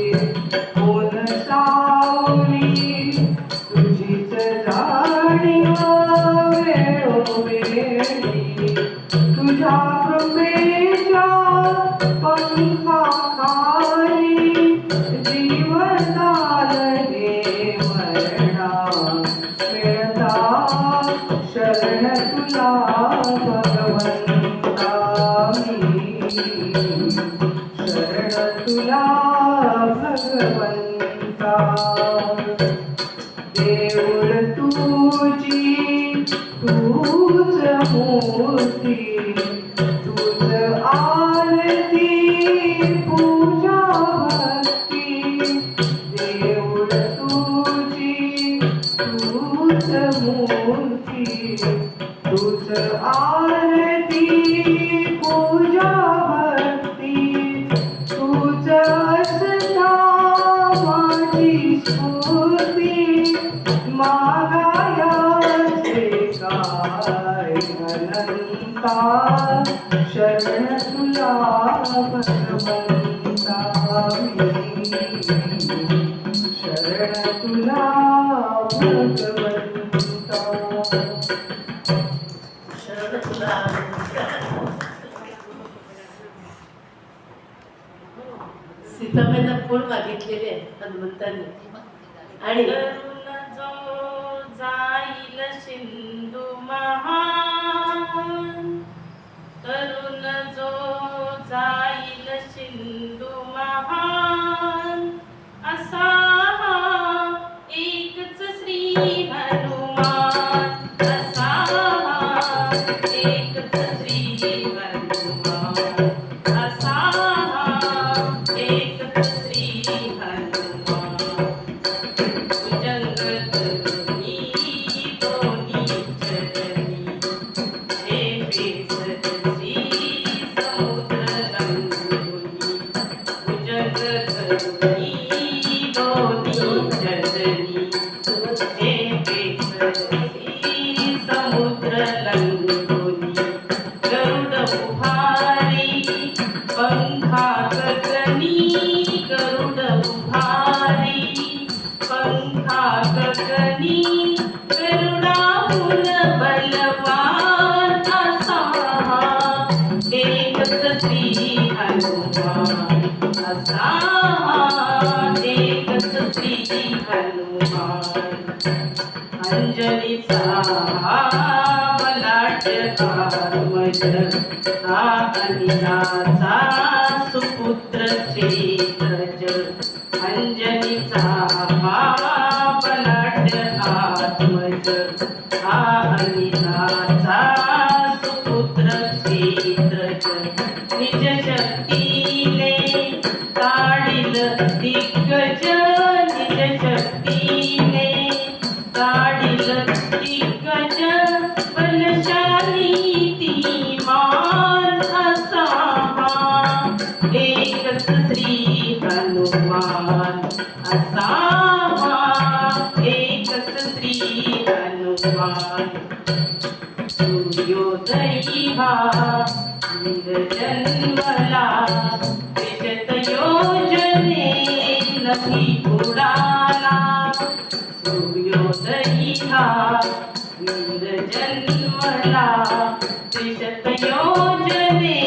ऊन सावली तुझीच जाणीव वेळोवेळी तुझ्या कृपेच्या पंखाखाली जीवनाल हे मरणा मिळता शरण तुला भगवंता मी शरण तुला भगवंता देऊळ तुझी तूच मूर्ती तूच आरती पूजा भक्ती देऊळ तुझी तूच मूर्ती तूच आरती पूजा भक्ती तूच असता माझी स्फूर्ती मागायाचे काय अनंता शरण तुला भगवंता मी शरण तुला भगवंता शरण तुला सीताबाईंना फूल मागितलेले हनुमंतांनी आणि करून जो जाईल सिंधू महान करून जो जाईल सिंधू महान असा हा एकच श्री हनुमान असा हा एकच श्री हनुमान असा हा एकच श्री हनुमान अंजनीचा बलाढ्य आत्मज हा अनिलाचा सुपुत्र क्षेत्रज अंजनीचा बलाढ्य आत्मज हा अनिलाचा सुपुत्र क्षेत्रज निज शक्तीने काढील दिग्गज निज शक्तीने काढील दिग्गज बलशाली ती मान असा एकच श्री हनुमान असा एकच श्री हनुमान सूर्योदयी हा जन्मला विशत योजने नभी उडाला सूर्योदयी हा वीर जन्मला विशत योजने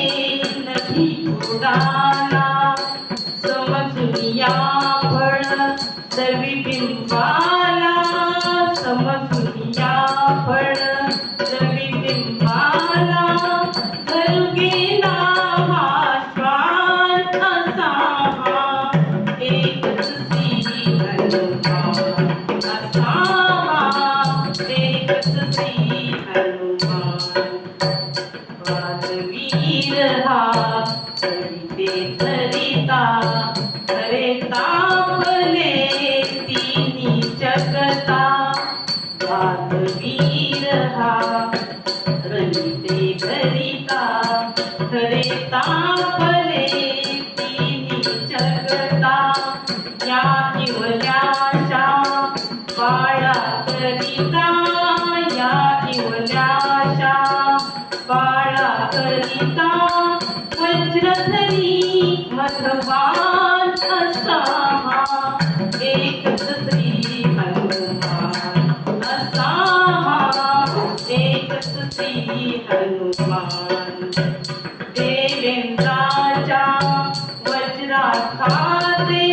नभी उडाला समजून या फळ रविबिंबाला समजून या फळ रविबिंबाला धरू गेला हा श्वान असा हा एकच श्री हनुमान असा हा एकच श्री हनुमान वादवीर हा करिते धरिता हरे तापले तिन्ही जगता वादवीर हा करिते धरिता हरे तापले तिन्ही जगता या इवल्याशा बाळा करिता या इवल्याशा बाळा करिता वज्रधरी मधवान असा हा एकच श्री हनुमान असा हा एकच श्री हनुमान देवेंद्राच्या वज्राघाते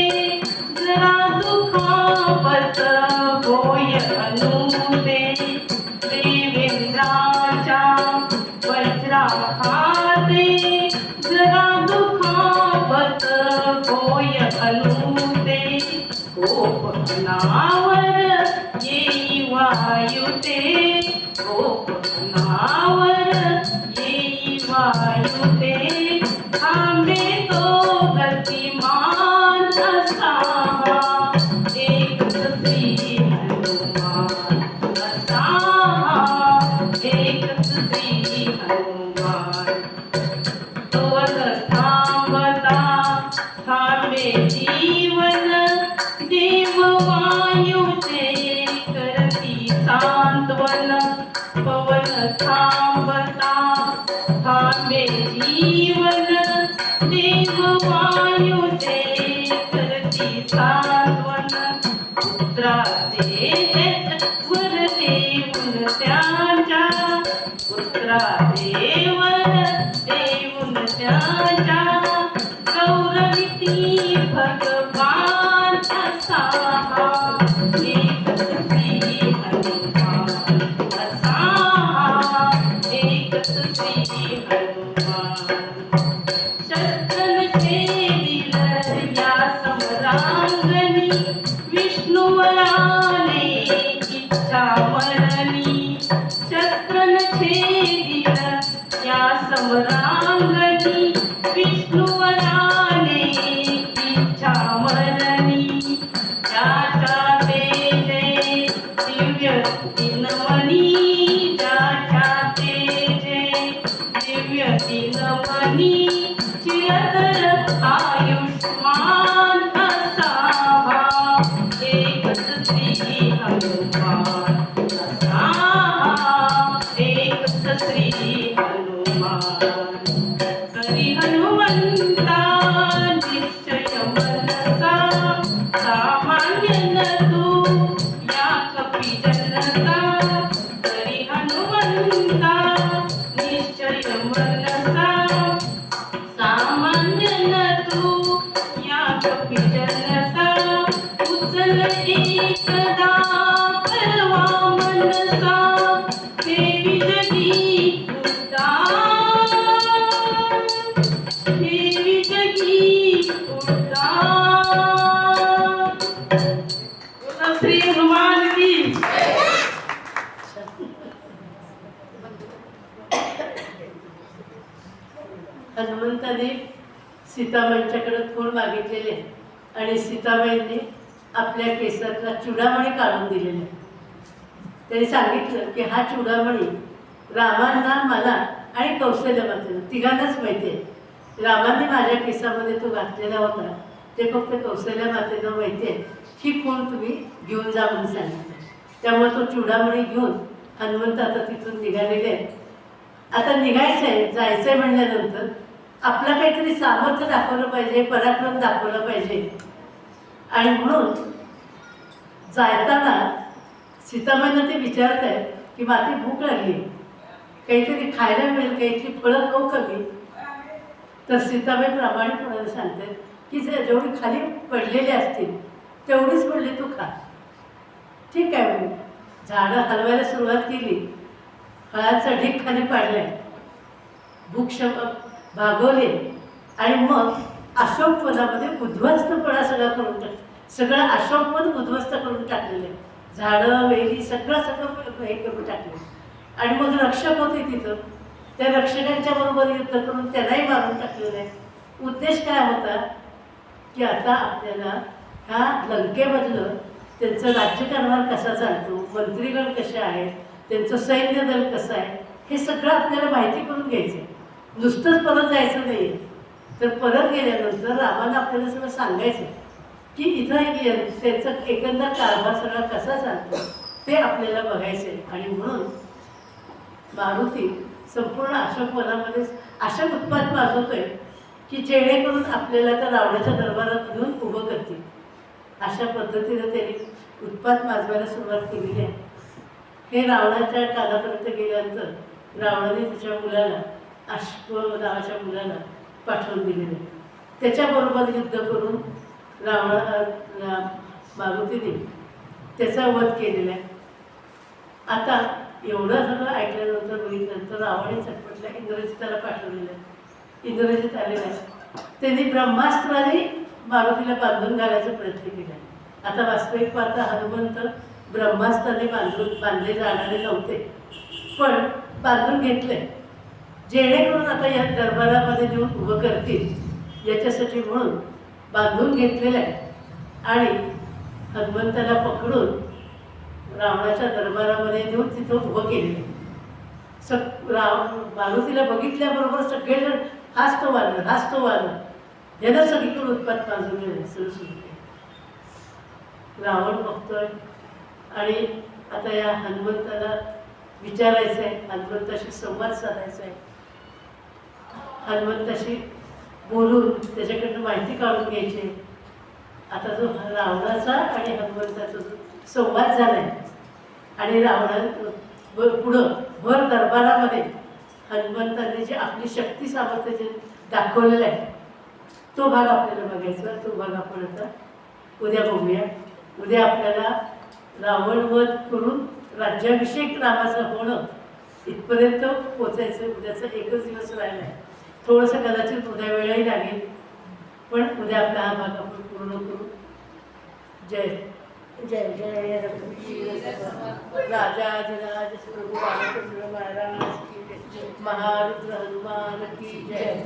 जरा दुखापत होय अनुदे देवेंद्राच्या वज्राघाते जरा दुखापत होय अनुदे कोपनावर येई वायुते कोपनावर येई वायुते थांबे तो गतिमान असा हा एकच श्री हनुमान असा हा एकच श्री हनुमान तोवर थांबता थांबे जीवन देव वायुचे करती सांत्वन पवन थांबता थांबे जीवन देव वायुचे करती सांत्वन पुत्राचे वर देऊन त्यांच्या पुत्रादेवर देऊन त्यांच्या गौरविती भगवान असा हा एकच श्री हनुमान असा हा एकच श्री हनुमान शस्त्रन छेदिल या समरांगणी विष्णुवराने इच्छा मरणी शस्त्रन छेदिल या समरांगणी विष्णुवराने इच्छा मरणी त्याच्या तेजे दिव्य दिनमणी त्याच्या तेजे दिव्य दिनमणी चिरतर आयुष्मान असा हा एकच श्री हनुमान असा हा एकच श्री हनुमान करी हनुमंता निश्चय मनसा सामान्य न तू या कपी जनता करी हनुमंता निश्चय मनसा सामान्य न तू या कपी जनसा उचल एकदा परवा मनसा देवी जगी उद्धार देवी जगी उद्धार बोला श्री हनुमान की हनुमंताने सीताबाईंच्याकडे खूण मागितलेले आणि सीताबाईंनी आपल्या केसातला चुडामणी काढून दिलेले. त्यांनी सांगितलं की हा चुडामणी रामांना, मला आणि कौशल्य मातेला तिघांनाच माहिती आहे. रामांनी माझ्या केसामध्ये तो घातलेला होता, ते फक्त कौशल्य मातेला माहिती आहे. ही खूण तुम्ही घेऊन जा म्हणून सांगितलं. त्यामुळे तो चुडामणी घेऊन हनुमंत आता तिथून निघालेले आहेत. आता निघायचंय जायचंय म्हणल्यानंतर आपलं काहीतरी सामर्थ्य दाखवलं पाहिजे, पराक्रम दाखवलं पाहिजे. आणि म्हणून जाताना सीताबाईंना ते विचारत आहेत की माती भूक लागली, काहीतरी खायला मिळेल, काहीतरी फळं खाऊ कमी. तर सीताबाई प्रामाणिकपणाने सांगतात की जेवढी खाली पडलेली असतील तेवढीच पडली तू खा. ठीक आहे. मग झाडं हलवायला सुरुवात केली, फळाचा ढीक खाली पाडलाय, भूक भागवले आणि मग अशोकवनामध्ये उद्ध्वस्तपणा सगळा करून सगळं अशोकवन उद्ध्वस्त करून टाकलेलं आहे. झाडं वेली सगळं हे करून टाकलं. आणि मग रक्षक होते तिथं, त्या रक्षकांच्या बरोबर युद्ध करून त्यांनाही मारून टाकलेलं आहे. उद्देश काय होता की आता आपल्याला ह्या लंकेमधलं त्यांचं राज्यकारभार कसा चालतो, मंत्रीगण कसे आहेत, त्यांचं सैन्य दल कसं आहे, हे सगळं आपल्याला माहिती करून घ्यायचं आहे. नुसतंच परत जायचं नाही. तर परत गेल्यानंतर रामाला आपल्याला सगळं सांगायचं की इथं त्यांचा एकंदर कारभार सगळा कसा चालतो ते आपल्याला बघायचं आहे. आणि म्हणून मारुती संपूर्ण अशोकवनामध्ये अशा उत्पात माजवतोय की जेणेकरून आपल्याला त्या रावणाच्या दरबारात घेऊन उभं करतील. अशा पद्धतीनं त्यांनी उत्पात माजवायला सुरुवात केलेली आहे. हे रावणाच्या कानापर्यंत गेल्यानंतर रावणाने त्याच्या मुलाला अश्व नावाच्या मुलाला पाठवून दिलेलं आहे. त्याच्याबरोबर युद्ध करून मारुतीने त्याचा वध केलेला आहे. आता एवढं सगळं ऐकल्यानंतर बघितल्यानंतर रावणे चटपटल्या इंद्रजित त्याला पाठवलेलं आहे. इंद्रजित आलेलं आहे. त्यांनी ब्रह्मास्त्राने मारुतीला बांधून घालायचा प्रयत्न केला. आता वास्तविक पाहता हनुमंत ब्रह्मास्त्राने बांधले जाणारे नव्हते, पण बांधून घेतले जेणेकरून आता या दरबारामध्ये नेऊन उभं करतील याच्यासाठी म्हणून बांधून घेतलेलं आहे. आणि हनुमंताला पकडून रावणाच्या दरबारामध्ये नेऊन तिथं उभं केलेलं आहे. मारुतीला बघितल्याबरोबर सगळेजण हाच तो वानर यानं सगळीकडे उत्पात माजवलेलं सुरू सुरू केलं. रावण बघतोय आणि आता या हनुमंताला विचारायचं आहे, हनुमंताशी संवाद साधायचा आहे, हनुमंताशी बोलून त्याच्याकडनं माहिती काढून घ्यायची. आता जो रावणाचा आणि हनुमंताचा जो संवाद झाला आहे आणि पुढं भर दरबारामध्ये हनुमंताने जे आपली शक्ती सामर्थ्य जे दाखवलेलं आहे तो भाग आपल्याला बघायचा. तो भाग आपण आता उद्या बघूया. उद्या आपल्याला रावणवध करून राज्याभिषेक रामाचं होणं इथपर्यंत पोचायचं. उद्याचा एकच दिवस राहिला आहे. थोडंसं कदाचित उद्या वेळही लागेल, पण उद्या आपला हा भाग आपण पूर्ण करू. जय जय जय राजाधिराज प्रभू रामचंद्र महाराज की जय. महारुद्र हनुमान की जय.